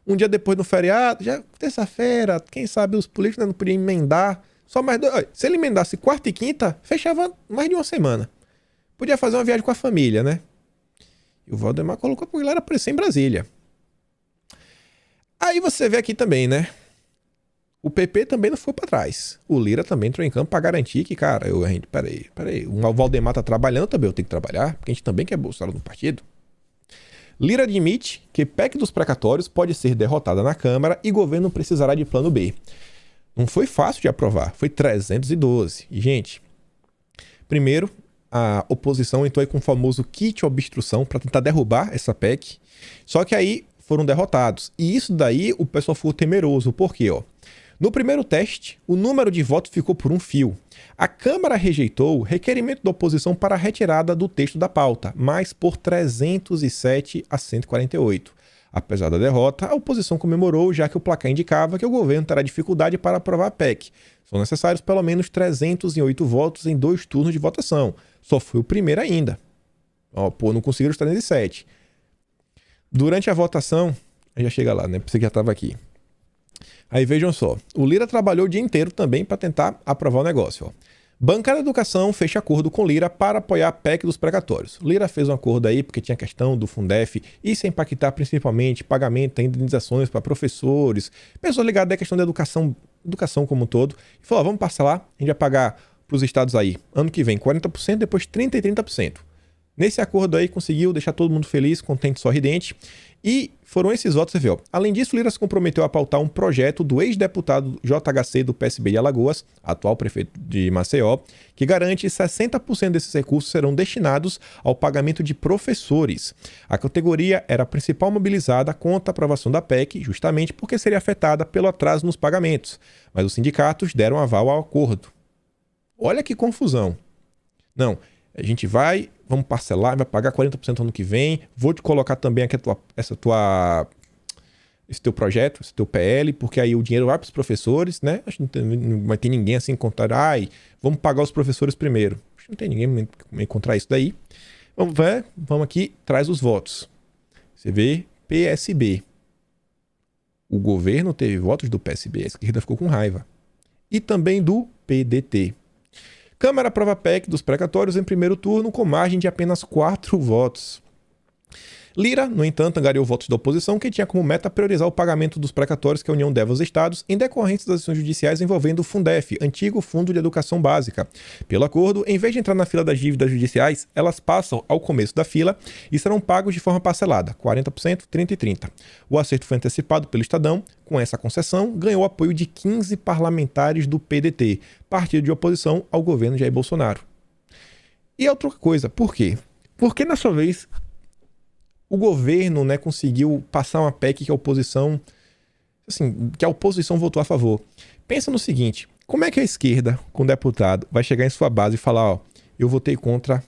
Um dia depois do feriado, já terça-feira, quem sabe os políticos não podiam emendar. Só mais dois. Se ele emendasse quarta e quinta, fechava mais de uma semana. Podia fazer uma viagem com a família, né? E o Valdemar colocou pra galera aparecer em Brasília. Aí você vê aqui também, né? O PP também não foi pra trás. O Lira também entrou em campo pra garantir que, cara, peraí. O Valdemar tá trabalhando, também eu tenho que trabalhar, porque a gente também quer Bolsonaro no partido. Lira admite que PEC dos precatórios pode ser derrotada na Câmara e governo precisará de plano B. Não foi fácil de aprovar, foi 312. E, gente, primeiro, a oposição entrou aí com o famoso kit obstrução para tentar derrubar essa PEC. Só que aí foram derrotados. E isso daí o pessoal ficou temeroso. Por quê? No primeiro teste, o número de votos ficou por um fio. A Câmara rejeitou o requerimento da oposição para a retirada do texto da pauta, mas por 307 a 148. Apesar da derrota, a oposição comemorou, já que o placar indicava que o governo terá dificuldade para aprovar a PEC. São necessários pelo menos 308 votos em 2 turnos de votação. Só foi o primeiro ainda. Não conseguiram os 307. Durante a votação, já chega lá, né? Você que já estava aqui. Aí vejam só, o Lira trabalhou o dia inteiro também para tentar aprovar o negócio. Bancada da Educação fecha acordo com Lira para apoiar a PEC dos precatórios. Lira fez um acordo aí porque tinha questão do Fundef e sem impactar principalmente pagamento de indenizações para professores, pessoas ligadas à questão da educação como um todo. E falou, vamos parcelar, a gente vai pagar para os estados aí, ano que vem 40%, depois 30% e 30%. Nesse acordo aí conseguiu deixar todo mundo feliz, contente, sorridente. E foram esses votos, você vê. Além disso, Lira se comprometeu a pautar um projeto do ex-deputado JHC do PSB de Alagoas, atual prefeito de Maceió, que garante 60% desses recursos serão destinados ao pagamento de professores. A categoria era a principal mobilizada contra a aprovação da PEC, justamente porque seria afetada pelo atraso nos pagamentos. Mas os sindicatos deram aval ao acordo. Olha que confusão. Não, a gente vamos parcelar, vai pagar 40% ano que vem, vou te colocar também aqui esse teu projeto, esse teu PL, porque aí o dinheiro vai para os professores, né? Acho que não vai ter ninguém assim contar, vamos pagar os professores primeiro. Acho que não tem ninguém que encontrar isso daí. Vamos aqui, traz os votos. Você vê PSB. O governo teve votos do PSB, a esquerda ficou com raiva. E também do PDT. Câmara aprova a PEC dos precatórios em primeiro turno com margem de apenas 4 votos. Lira, no entanto, angariou votos da oposição que tinha como meta priorizar o pagamento dos precatórios que a União deve aos estados em decorrência das ações judiciais envolvendo o Fundef, antigo Fundo de Educação Básica. Pelo acordo, em vez de entrar na fila das dívidas judiciais, elas passam ao começo da fila e serão pagos de forma parcelada, 40%, 30% e 30%. O acerto foi antecipado pelo Estadão. Com essa concessão, ganhou apoio de 15 parlamentares do PDT, partido de oposição ao governo Jair Bolsonaro. E outra coisa, por quê? Porque, na sua vez, o governo, né, conseguiu passar uma PEC que a oposição votou a favor. Pensa no seguinte, como é que a esquerda, com o deputado, vai chegar em sua base e falar, eu votei contra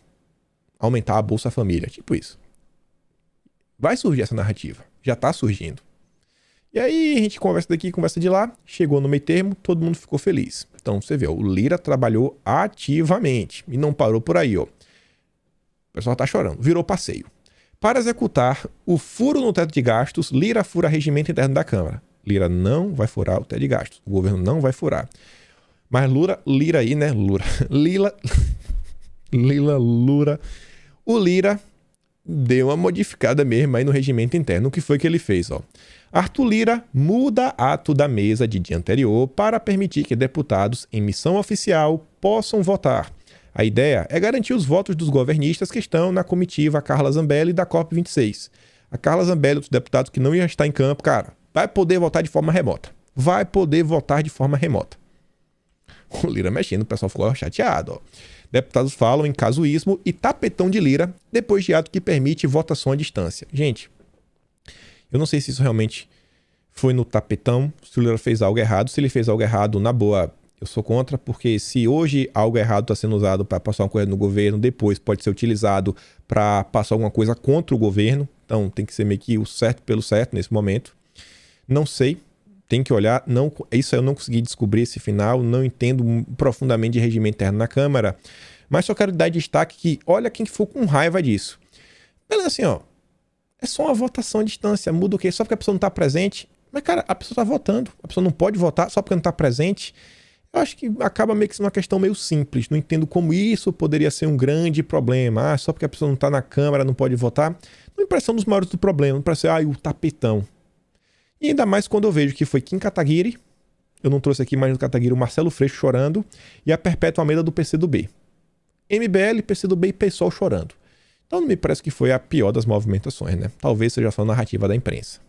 aumentar a Bolsa Família? Tipo isso. Vai surgir essa narrativa. Já está surgindo. E aí a gente conversa daqui, conversa de lá, chegou no meio termo, todo mundo ficou feliz. Então você vê, o Lira trabalhou ativamente e não parou por aí. O pessoal tá chorando, virou passeio. Para executar o furo no teto de gastos, Lira fura regimento interno da Câmara. Lira não vai furar o teto de gastos. O governo não vai furar. Mas Lira aí, né? O Lira deu uma modificada mesmo aí no regimento interno. O que foi que ele fez? Arthur Lira muda ato da mesa de dia anterior para permitir que deputados em missão oficial possam votar. A ideia é garantir os votos dos governistas que estão na comitiva Carla Zambelli da COP26. A Carla Zambelli, os deputados que não iam estar em campo, cara, vai poder votar de forma remota. O Lira mexendo, o pessoal ficou chateado. Deputados falam em casuísmo e tapetão de Lira depois de ato que permite votação à distância. Gente, eu não sei se isso realmente foi no tapetão, se o Lira fez algo errado. Se ele fez algo errado, na boa, eu sou contra, porque se hoje algo errado está sendo usado para passar uma coisa no governo, depois pode ser utilizado para passar alguma coisa contra o governo. Então tem que ser meio que o certo pelo certo nesse momento. Não sei, tem que olhar. Isso eu não consegui descobrir esse final, não entendo profundamente de regimento interno na Câmara, mas só quero dar destaque que olha quem ficou com raiva disso. Beleza, assim, ó. É só uma votação à distância. Muda o quê? Só porque a pessoa não tá presente. Mas, cara, a pessoa tá votando. A pessoa não pode votar só porque não tá presente. Eu acho que acaba meio que sendo uma questão meio simples. Não entendo como isso poderia ser um grande problema. Só porque a pessoa não tá na Câmara, não pode votar. Não me parece um dos maiores do problema. Não parece, o tapetão. E ainda mais quando eu vejo que foi Kim Kataguiri, eu não trouxe aqui mais no Kataguiri, o Marcelo Freixo chorando, e a Perpétua Almeida do PCdoB. MBL, PCdoB e PSOL chorando. Então não me parece que foi a pior das movimentações, né? Talvez seja só a narrativa da imprensa.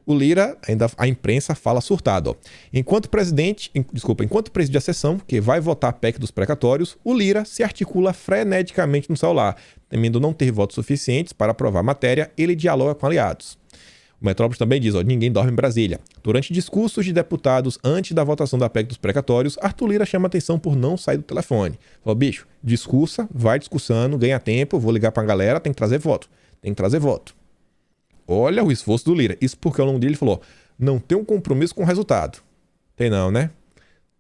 O Lira, ainda a imprensa fala surtado. Enquanto preside a sessão, que vai votar a PEC dos precatórios, o Lira se articula freneticamente no celular. Temendo não ter votos suficientes para aprovar a matéria, ele dialoga com aliados. O Metrópolis também diz, ninguém dorme em Brasília. Durante discursos de deputados antes da votação da PEC dos precatórios, Arthur Lira chama atenção por não sair do telefone. Falou, bicho, discursa, vai discursando, ganha tempo, vou ligar pra galera, tem que trazer voto. Olha o esforço do Lira. Isso porque ao longo dele ele falou, não tem um compromisso com o resultado. Tem não, né?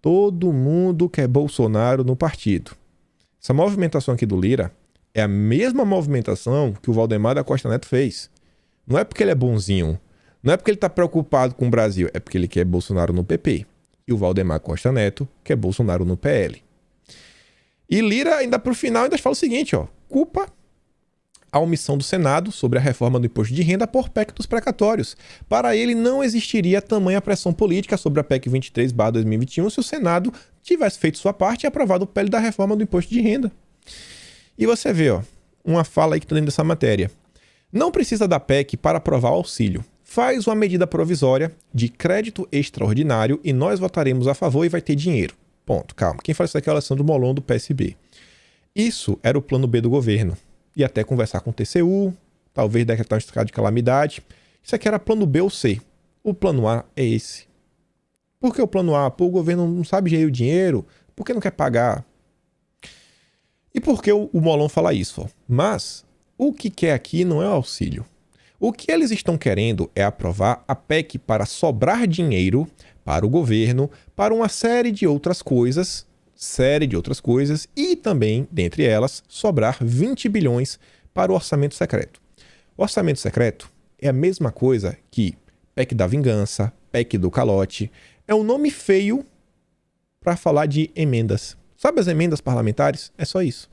Todo mundo quer Bolsonaro no partido. Essa movimentação aqui do Lira é a mesma movimentação que o Valdemar da Costa Neto fez. Não é porque ele é bonzinho, não é porque ele tá preocupado com o Brasil, é porque ele quer Bolsonaro no PP. E o Valdemar Costa Neto quer Bolsonaro no PL. E Lira, ainda pro final, ainda fala o seguinte, culpa a omissão do Senado sobre a reforma do imposto de renda por PEC dos precatórios. Para ele, não existiria tamanha pressão política sobre a PEC 23/2021 se o Senado tivesse feito sua parte e aprovado o PL da reforma do imposto de renda. E você vê, uma fala aí que tá dentro dessa matéria. Não precisa da PEC para aprovar o auxílio. Faz uma medida provisória de crédito extraordinário e nós votaremos a favor e vai ter dinheiro. Ponto. Calma. Quem fala isso aqui é o Alessandro Molon, do PSB. Isso era o plano B do governo. E até conversar com o TCU, talvez decretar um estado de calamidade. Isso aqui era plano B ou C. O plano A é esse. Por que o plano A? O governo não sabe gerir o dinheiro? Por que não quer pagar? E por que o Molon fala isso? Mas o que quer aqui não é o auxílio. O que eles estão querendo é aprovar a PEC para sobrar dinheiro para o governo, para uma série de outras coisas, e também, dentre elas, sobrar 20 bilhões para o orçamento secreto. O orçamento secreto é a mesma coisa que PEC da vingança, PEC do calote. É um nome feio para falar de emendas. Sabe as emendas parlamentares? É só isso.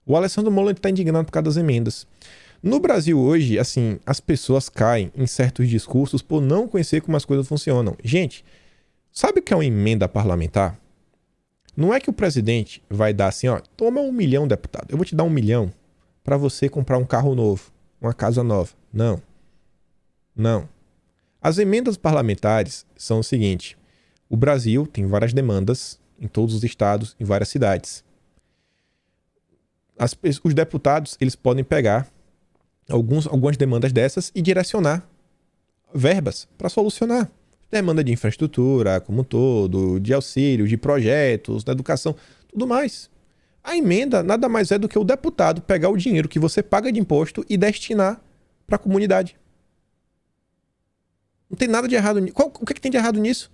O Alessandro Molon está indignado por causa das emendas. No Brasil hoje, assim, as pessoas caem em certos discursos por não conhecer como as coisas funcionam. Gente, sabe o que é uma emenda parlamentar? Não é que o presidente vai dar assim, toma 1 milhão, deputado. Eu vou te dar 1 milhão para você comprar um carro novo, uma casa nova. Não. As emendas parlamentares são o seguinte. O Brasil tem várias demandas em todos os estados, em várias cidades. Os deputados, eles podem pegar algumas demandas dessas e direcionar verbas para solucionar. Demanda de infraestrutura como um todo, de auxílio, de projetos, da educação, tudo mais. A emenda nada mais é do que o deputado pegar o dinheiro que você paga de imposto e destinar para a comunidade. Não tem nada de errado nisso. O que tem de errado nisso?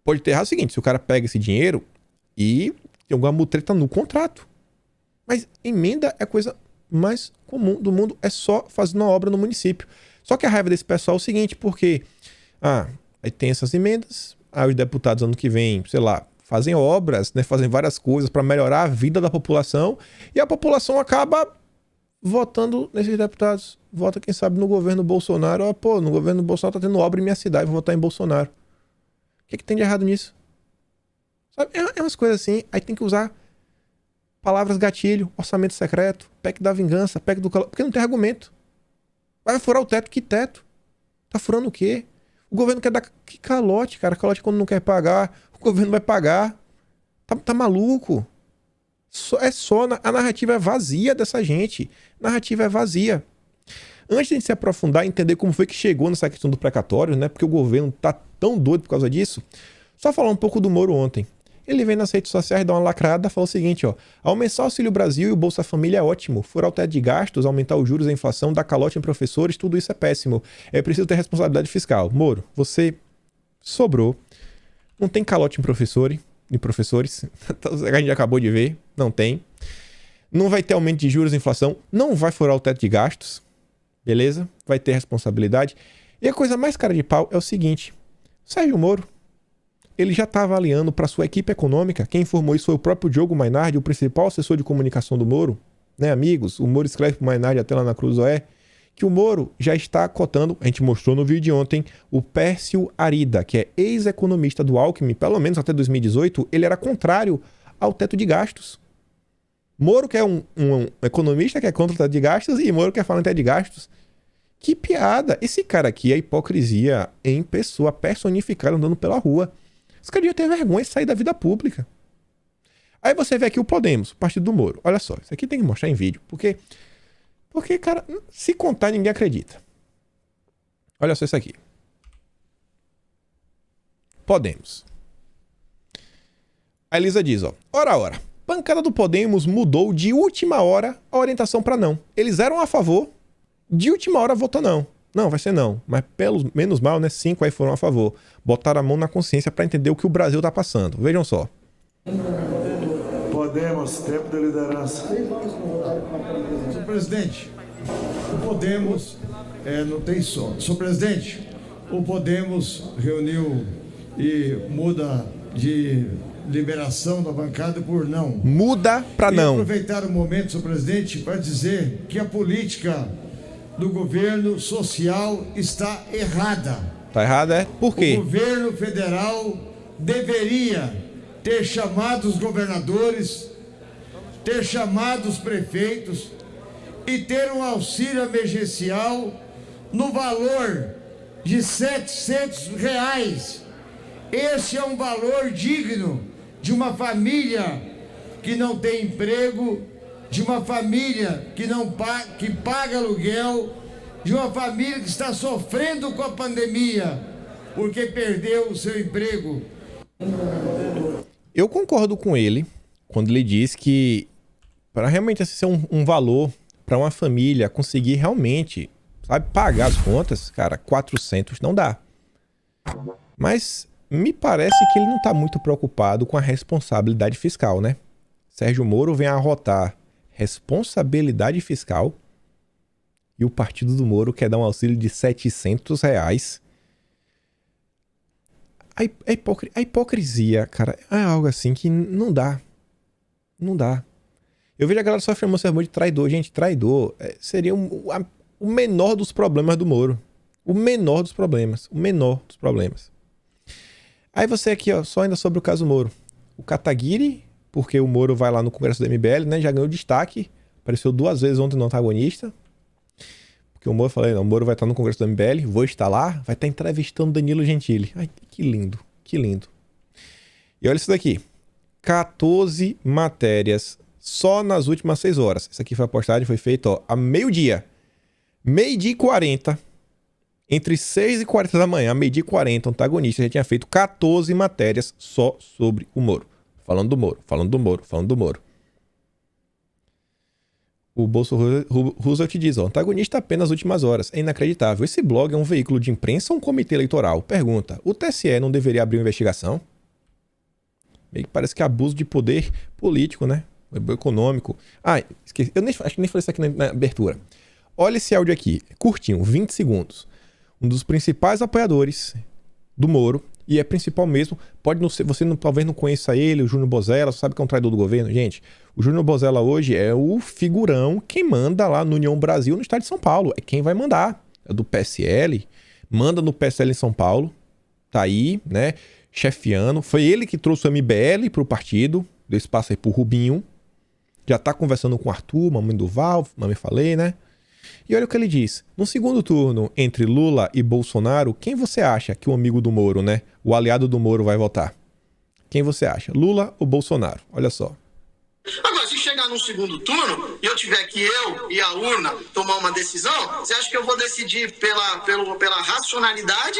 Pode ter errado o seguinte, se o cara pega esse dinheiro e tem alguma mutreta no contrato. Mas emenda é a coisa mais comum do mundo, é só fazer uma obra no município. Só que a raiva desse pessoal é o seguinte, porque aí tem essas emendas, aí os deputados ano que vem, fazem obras, né, fazem várias coisas para melhorar a vida da população, e a população acaba votando nesses deputados. Vota, quem sabe, no governo Bolsonaro. No governo Bolsonaro tá tendo obra em minha cidade, vou votar em Bolsonaro. O que tem de errado nisso? Sabe? É umas coisas assim, aí tem que usar palavras gatilho, orçamento secreto, PEC da vingança, PEC do calor, porque não tem argumento. Vai furar o teto, que teto? Tá furando o quê? O governo quer dar... Que calote, cara? Calote quando não quer pagar, o governo vai pagar. Tá maluco? A narrativa é vazia dessa gente. Narrativa é vazia. Antes de a gente se aprofundar e entender como foi que chegou nessa questão do precatório, né? Porque o governo tá tão doido por causa disso, só falar um pouco do Moro ontem. Ele vem nas redes sociais, dá uma lacrada, fala o seguinte, aumentar o Auxílio Brasil e o Bolsa Família é ótimo. Furar o teto de gastos, aumentar os juros, a inflação, dar calote em professores, tudo isso é péssimo. É preciso ter responsabilidade fiscal. Moro, você sobrou. Não tem calote em professores. A gente acabou de ver. Não tem. Não vai ter aumento de juros e inflação. Não vai furar o teto de gastos. Beleza? Vai ter responsabilidade. E a coisa mais cara de pau é o seguinte. Sérgio Moro, ele já está avaliando para sua equipe econômica. Quem informou isso foi o próprio Diogo Mainardi, o principal assessor de comunicação do Moro. Né, amigos? O Moro escreve para o Mainardi até lá na Cruzoé que o Moro já está cotando, a gente mostrou no vídeo de ontem, o Pércio Arida, que é ex-economista do Alckmin, pelo menos até 2018, ele era contrário ao teto de gastos. Moro que é um economista que é contra o teto de gastos e Moro que é falando teto de gastos. Que piada! Esse cara aqui é hipocrisia em pessoa, personificada andando pela rua. Esse cara devia ter vergonha de sair da vida pública. Aí você vê aqui o Podemos, o partido do Moro. Olha só, isso aqui tem que mostrar em vídeo, porque, cara, se contar ninguém acredita. Olha só isso aqui. Podemos. A Elisa diz, ó, ora. Bancada do Podemos mudou de última hora a orientação para não. Eles eram a favor, de última hora votou não. Não, vai ser não. Mas pelo menos mal, né? 5 aí foram a favor. Botaram a mão na consciência para entender o que o Brasil tá passando. Vejam só. Podemos, tempo de liderança. Senhor presidente, o Podemos não tem som. Senhor presidente, o Podemos reuniu e muda de liberação da bancada por não. Muda para não. Aproveitar o momento, senhor presidente, para dizer que a política do governo social está errada. Tá errado, é? Por quê? O governo federal deveria ter chamado os governadores, ter chamado os prefeitos e ter um auxílio emergencial no valor de R$700. Esse é um valor digno de uma família que não tem emprego, de uma família que paga aluguel, de uma família que está sofrendo com a pandemia porque perdeu o seu emprego. Eu concordo com ele quando ele diz que para realmente ser um valor para uma família conseguir realmente, sabe, pagar as contas, cara, 400 não dá. Mas me parece que ele não está muito preocupado com a responsabilidade fiscal, né? Sérgio Moro vem arrotar responsabilidade fiscal e o partido do Moro quer dar um auxílio de R$700. A hipocrisia, cara, é algo assim que não dá. Não dá. Eu vejo a galera sofrendo de traidor. Gente, traidor seria o menor dos problemas do Moro. O menor dos problemas. Aí você aqui, ó, só ainda sobre o caso Moro. O Kataguiri, porque o Moro vai lá no Congresso do MBL, né? Já ganhou destaque. Apareceu 2 vezes ontem no antagonista. Porque o Moro, falei, não, o Moro vai estar no Congresso do MBL, vou estar lá, vai estar entrevistando Danilo Gentili. Ai, que lindo, que lindo. E olha isso daqui. 14 matérias só nas últimas 6 horas. Isso aqui foi a postagem, foi feita, ó, a meio-dia. Meio-dia e 40. Entre 6h40 da manhã, meio-dia e 40, o antagonista já tinha feito 14 matérias só sobre o Moro. Falando do Moro. O Bolso Roosevelt diz, ó, antagonista apenas nas últimas horas. É inacreditável. Esse blog é um veículo de imprensa ou um comitê eleitoral? Pergunta, o TSE não deveria abrir uma investigação? Meio que parece que é abuso de poder político, né? Econômico. Ah, esqueci. Acho que nem falei isso aqui na abertura. Olha esse áudio aqui. Curtinho, 20 segundos. Um dos principais apoiadores do Moro, e é principal mesmo, pode não ser, você talvez não conheça ele, o Júnior Bozella, sabe que é um traidor do governo? Gente, o Júnior Bozella hoje é o figurão quem manda lá no União Brasil, no estado de São Paulo. É quem vai mandar. É do PSL, manda no PSL em São Paulo, tá aí, né, chefiando. Foi ele que trouxe o MBL pro partido, deu espaço aí pro Rubinho. Já tá conversando com o Arthur, mamãe do Val, mamãe falei, né? E olha o que ele diz. No segundo turno, entre Lula e Bolsonaro, quem você acha que o amigo do Moro, né? O aliado do Moro vai votar? Quem você acha? Lula ou Bolsonaro? Olha só. Agora, se chegar no segundo turno e eu tiver que eu e a urna tomar uma decisão, você acha que eu vou decidir pela racionalidade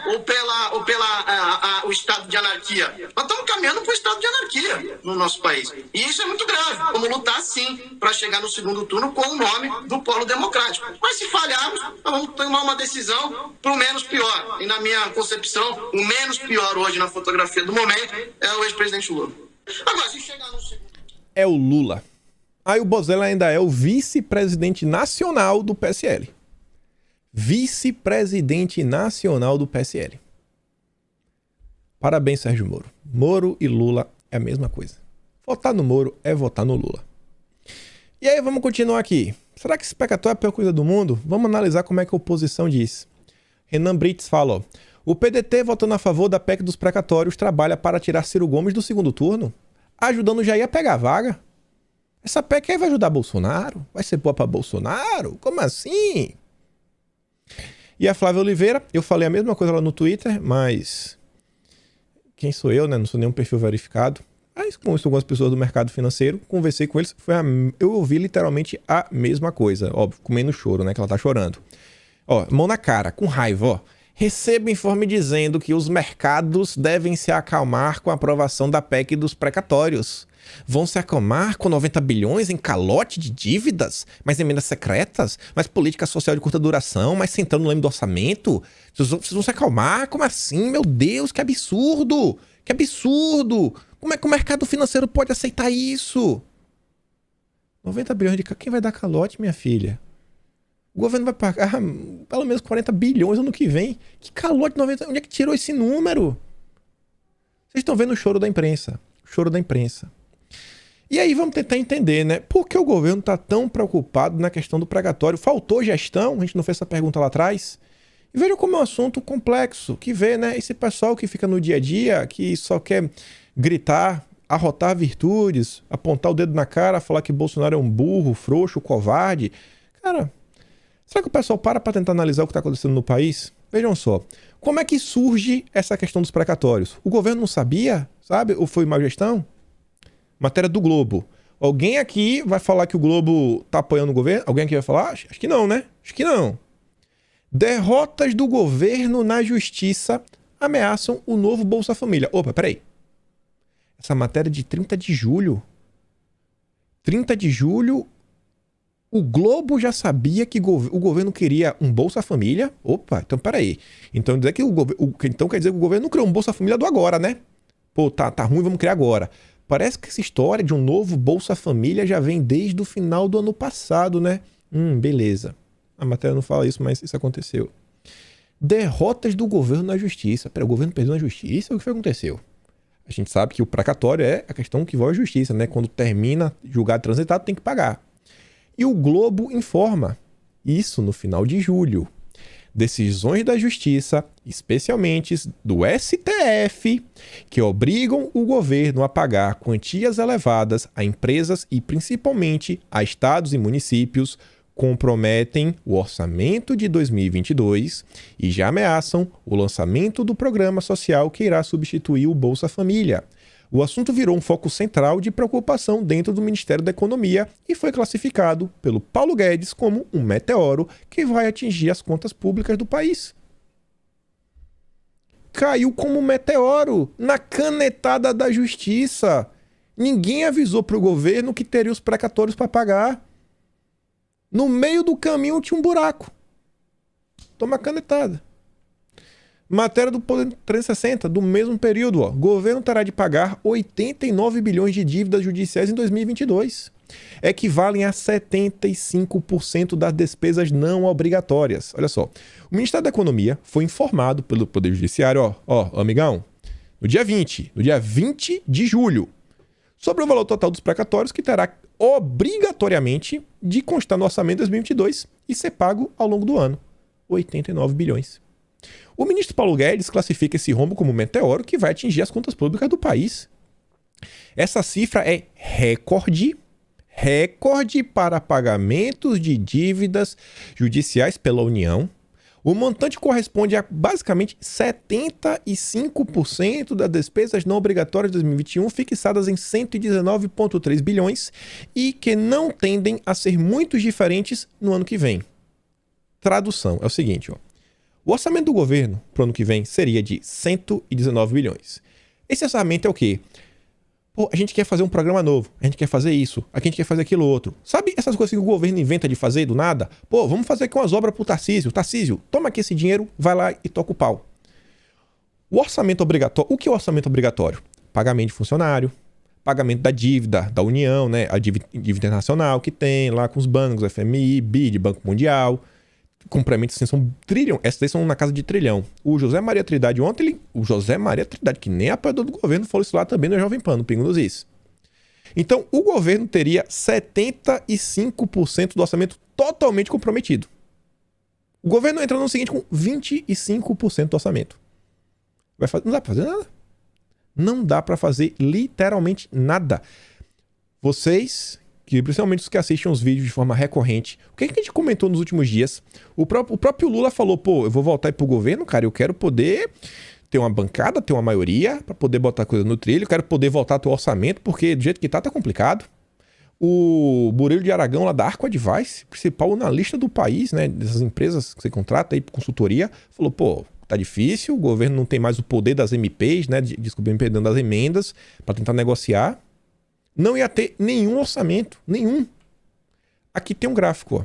ou pela o estado de anarquia? Nós estamos caminhando para o estado de anarquia no nosso país. E isso é muito grave. Vamos lutar, sim, para chegar no segundo turno com o nome do Polo Democrático. Mas se falharmos, nós vamos tomar uma decisão para o menos pior. E na minha concepção, o menos pior hoje na fotografia do momento é o ex-presidente Lula. Agora, se chegar no segundo... É o Lula. Aí o Bozelli ainda é o vice-presidente nacional do PSL. Vice-presidente nacional do PSL. Parabéns, Sérgio Moro. Moro e Lula é a mesma coisa. Votar no Moro é votar no Lula. E aí, vamos continuar aqui. Será que esse precatório é a pior coisa do mundo? Vamos analisar como é que a oposição diz. Renan Brits fala, ó, o PDT, votando a favor da PEC dos precatórios, trabalha para tirar Ciro Gomes do segundo turno, ajudando o Jair a pegar a vaga. Essa PEC aí vai ajudar Bolsonaro? Vai ser boa para Bolsonaro? Como assim? E a Flávia Oliveira, eu falei a mesma coisa lá no Twitter, mas quem sou eu, né? Não sou nenhum perfil verificado. Mas conheço algumas pessoas do mercado financeiro, conversei com eles, eu ouvi literalmente a mesma coisa. Óbvio, comendo choro, né? Que ela tá chorando. Ó, mão na cara, com raiva, ó. Recebo informe dizendo que os mercados devem se acalmar com a aprovação da PEC dos precatórios. Vão se acalmar com 90 bilhões em calote de dívidas, mais emendas secretas, mais política social de curta duração, mais centrando no leme do orçamento. Vocês vão se acalmar? Como assim? Meu Deus, que absurdo! Que absurdo! Como é que o mercado financeiro pode aceitar isso? 90 bilhões de... Quem vai dar calote, minha filha? O governo vai pagar pelo menos 40 bilhões ano que vem. Que calote de 90... Onde é que tirou esse número? Vocês estão vendo o choro da imprensa. O choro da imprensa. E aí vamos tentar entender, né? Por que o governo está tão preocupado na questão do precatório? Faltou gestão? A gente não fez essa pergunta lá atrás? E vejam como é um assunto complexo. Que vê, né? Esse pessoal que fica no dia a dia, que só quer gritar, arrotar virtudes, apontar o dedo na cara, falar que Bolsonaro é um burro, frouxo, covarde. Cara, será que o pessoal para tentar analisar o que está acontecendo no país? Vejam só. Como é que surge essa questão dos precatórios? O governo não sabia, sabe? Ou foi má gestão? Matéria do Globo. Alguém aqui vai falar que o Globo tá apoiando o governo? Alguém aqui vai falar? Acho que não, né? Acho que não. Derrotas do governo na justiça ameaçam o novo Bolsa Família. Opa, peraí. Essa matéria é de 30 de julho. 30 de julho, o Globo já sabia que o governo queria um Bolsa Família. Opa, então peraí. Então, então quer dizer que o governo não criou um Bolsa Família do agora, né? Pô, tá ruim, vamos criar agora. Parece que essa história de um novo Bolsa Família já vem desde o final do ano passado, né? Beleza. A matéria não fala isso, mas isso aconteceu. Derrotas do governo na justiça. Pera, o governo perdeu na justiça? O que foi que aconteceu? A gente sabe que o precatório é a questão que vai à justiça, né? Quando termina julgado transitado, tem que pagar. E o Globo informa isso no final de julho. Decisões da justiça, especialmente do STF, que obrigam o governo a pagar quantias elevadas a empresas e principalmente a estados e municípios, comprometem o orçamento de 2022 e já ameaçam o lançamento do programa social que irá substituir o Bolsa Família. O assunto virou um foco central de preocupação dentro do Ministério da Economia e foi classificado pelo Paulo Guedes como um meteoro que vai atingir as contas públicas do país. Caiu como um meteoro na canetada da justiça. Ninguém avisou para o governo que teria os precatórios para pagar. No meio do caminho tinha um buraco. Toma canetada. Matéria do Poder 360, do mesmo período. Ó. Governo terá de pagar 89 bilhões de dívidas judiciais em 2022. Equivalem a 75% das despesas não obrigatórias. Olha só. O Ministério da Economia foi informado pelo Poder Judiciário, amigão, no dia 20 de julho, sobre o valor total dos precatórios que terá obrigatoriamente de constar no orçamento de 2022 e ser pago ao longo do ano. 89 bilhões. O ministro Paulo Guedes classifica esse rombo como um meteoro que vai atingir as contas públicas do país. Essa cifra é recorde para pagamentos de dívidas judiciais pela União. O montante corresponde a basicamente 75% das despesas não obrigatórias de 2021, fixadas em 119,3 bilhões e que não tendem a ser muito diferentes no ano que vem. Tradução é o seguinte, ó. O orçamento do governo para o ano que vem seria de 119 bilhões. Esse orçamento é o quê? Pô, a gente quer fazer um programa novo, a gente quer fazer isso, a gente quer fazer aquilo outro. Sabe essas coisas que o governo inventa de fazer do nada? Pô, vamos fazer aqui umas obras pro Tarcísio. Tarcísio, toma aqui esse dinheiro, vai lá e toca o pau. O orçamento obrigatório, o que é o orçamento obrigatório? Pagamento de funcionário, pagamento da dívida da União, né? A dívida internacional que tem lá com os bancos, FMI, BID, Banco Mundial. Complementos assim, são trilhão. Essas daí são na casa de trilhão. O José Maria Trindade ontem, o José Maria Trindade, que nem apoiador do governo, falou isso lá também no Jovem Pan, no Pingo nos Is. Então, o governo teria 75% do orçamento totalmente comprometido. O governo entra no seguinte com 25% do orçamento. Não dá pra fazer nada. Não dá pra fazer literalmente nada. Vocês, que principalmente os que assistem os vídeos de forma recorrente, o que a gente comentou nos últimos dias? O próprio Lula falou, pô, eu vou voltar aí pro governo, cara, eu quero poder ter uma bancada, ter uma maioria, pra poder botar coisa no trilho, eu quero poder voltar ao orçamento, porque do jeito que tá complicado. O Murilo de Aragão, lá da Arco Advice, principal analista do país, né, dessas empresas que você contrata aí por consultoria, falou, pô, tá difícil, o governo não tem mais o poder das MPs, né, desculpa, das emendas, pra tentar negociar. Não ia ter nenhum orçamento, nenhum. Aqui tem um gráfico, ó.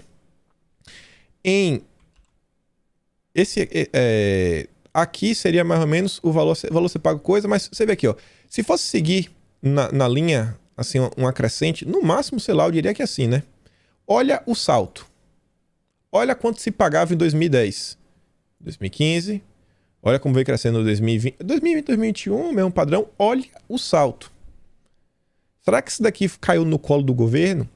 Aqui seria mais ou menos o valor você paga coisa, mas você vê aqui, ó. Se fosse seguir na linha, assim, uma crescente, no máximo, sei lá, eu diria que é assim, né? Olha o salto. Olha quanto se pagava em 2010, 2015. Olha como veio crescendo em 2020, 2020, 2021, mesmo padrão. Olha o salto. Será que isso daqui caiu no colo do governo?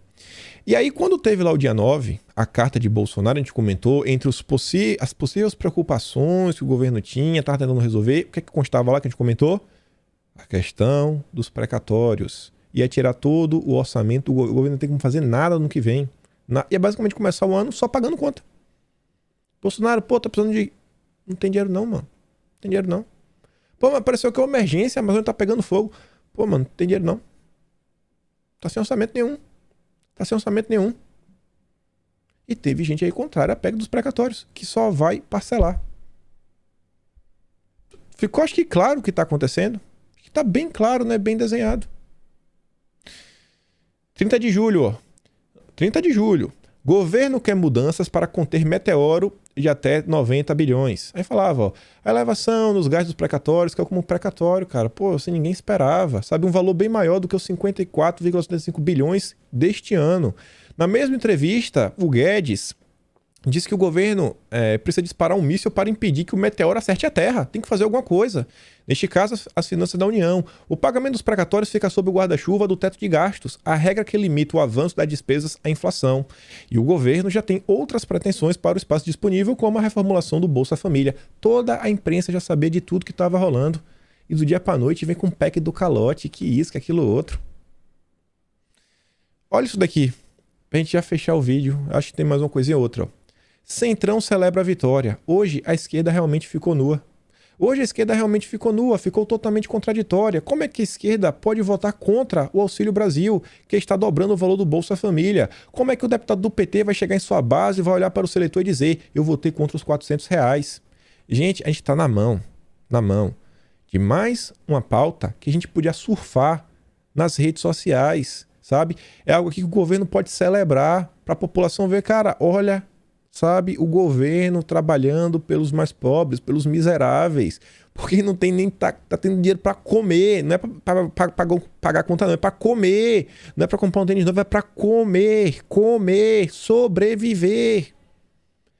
E aí, quando teve lá o dia 9, a carta de Bolsonaro, a gente comentou, entre as possíveis preocupações que o governo tinha, estava tentando resolver, o que constava lá que a gente comentou? A questão dos precatórios. Ia tirar todo o orçamento, o governo não tem como fazer nada no que vem. Ia basicamente começar o ano só pagando conta. Bolsonaro, pô, tá precisando de... Não tem dinheiro não, mano. Não tem dinheiro não. Pô, mas pareceu que é uma emergência, a Amazônia tá pegando fogo. Pô, mano, não tem dinheiro não. Tá sem orçamento nenhum. Tá sem orçamento nenhum. E teve gente aí contrária à PEC dos precatórios, que só vai parcelar. Ficou, acho que claro o que tá acontecendo. Acho que tá bem claro, né? Bem desenhado. 30 de julho, ó. 30 de julho. Governo quer mudanças para conter meteoro de até 90 bilhões. Aí falava, ó, a elevação nos gastos precatórios, que é como precatório, cara. Pô, assim, ninguém esperava. Sabe, um valor bem maior do que os 54,75 bilhões deste ano. Na mesma entrevista, o Guedes disse que o governo precisa disparar um míssil para impedir que o meteoro acerte a Terra. Tem que fazer alguma coisa. Neste caso, as finanças da União. O pagamento dos precatórios fica sob o guarda-chuva do teto de gastos, a regra que limita o avanço das despesas à inflação. E o governo já tem outras pretensões para o espaço disponível, como a reformulação do Bolsa Família. Toda a imprensa já sabia de tudo que estava rolando. E do dia para noite vem com o PEC do calote, que isso, que aquilo outro. Olha isso daqui. Pra gente já fechar o vídeo, acho que tem mais uma coisinha ou outra, ó. Centrão celebra a vitória. Hoje a esquerda realmente ficou nua. Ficou totalmente contraditória. Como é que a esquerda pode votar contra o Auxílio Brasil, que está dobrando o valor do Bolsa Família? Como é que o deputado do PT vai chegar em sua base e vai olhar para o seu eleitor e dizer, eu votei contra os R$400? Gente, a gente está na mão de mais uma pauta que a gente podia surfar nas redes sociais, sabe? É algo que o governo pode celebrar para a população ver, cara, olha... Sabe, o governo trabalhando pelos mais pobres, pelos miseráveis, porque não tem nem tá tendo dinheiro para comer, não é para pagar a conta não, é para comer, não é para comprar um tênis novo, é para comer, sobreviver.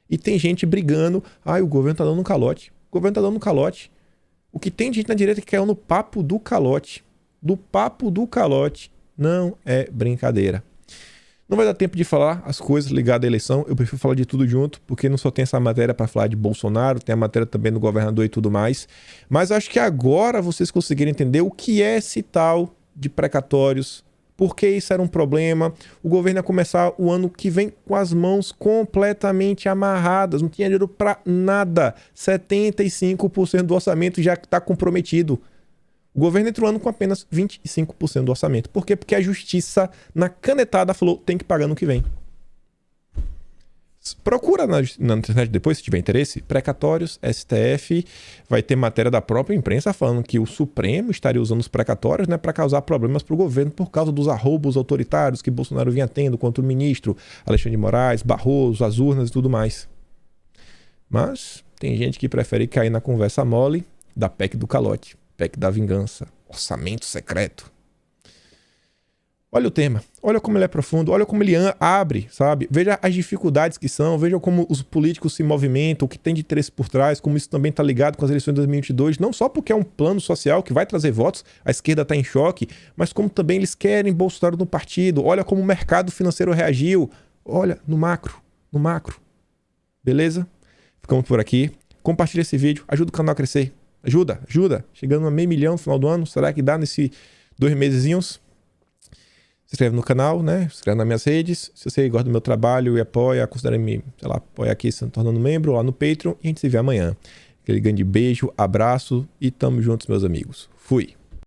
E tem gente brigando, o governo tá dando um calote, O que tem gente na direita que caiu no papo do calote, não é brincadeira. Não vai dar tempo de falar as coisas ligadas à eleição. Eu prefiro falar de tudo junto, porque não só tem essa matéria para falar de Bolsonaro, tem a matéria também do governador e tudo mais. Mas acho que agora vocês conseguiram entender o que é esse tal de precatórios, por que isso era um problema. O governo ia começar o ano que vem com as mãos completamente amarradas, não tinha dinheiro para nada. 75% do orçamento já está comprometido. O governo entrou o ano com apenas 25% do orçamento. Por quê? Porque a justiça, na canetada, falou tem que pagar no que vem. Procura na internet depois, se tiver interesse. Precatórios, STF. Vai ter matéria da própria imprensa falando que o Supremo estaria usando os precatórios, né, para causar problemas para o governo por causa dos arroubos autoritários que Bolsonaro vinha tendo contra o ministro Alexandre de Moraes, Barroso, as urnas e tudo mais. Mas tem gente que prefere cair na conversa mole da PEC do calote. PEC da vingança, orçamento secreto. Olha o tema, olha como ele é profundo, olha como ele abre, sabe? Veja as dificuldades que são, veja como os políticos se movimentam, o que tem de interesse por trás, como isso também está ligado com as eleições de 2022, não só porque é um plano social que vai trazer votos, a esquerda está em choque, mas como também eles querem Bolsonaro no partido, olha como o mercado financeiro reagiu, olha no macro, beleza? Ficamos por aqui, compartilha esse vídeo, ajuda o canal a crescer, ajuda, chegando a 500 mil no final do ano, será que dá nesse 2 mesezinhos? Se inscreve no canal, né? Se inscreve nas minhas redes. Se você gosta do meu trabalho e apoia, considere-me, apoia aqui se tornando membro lá no Patreon. E a gente se vê amanhã. Aquele grande beijo, abraço e tamo juntos, meus amigos. Fui!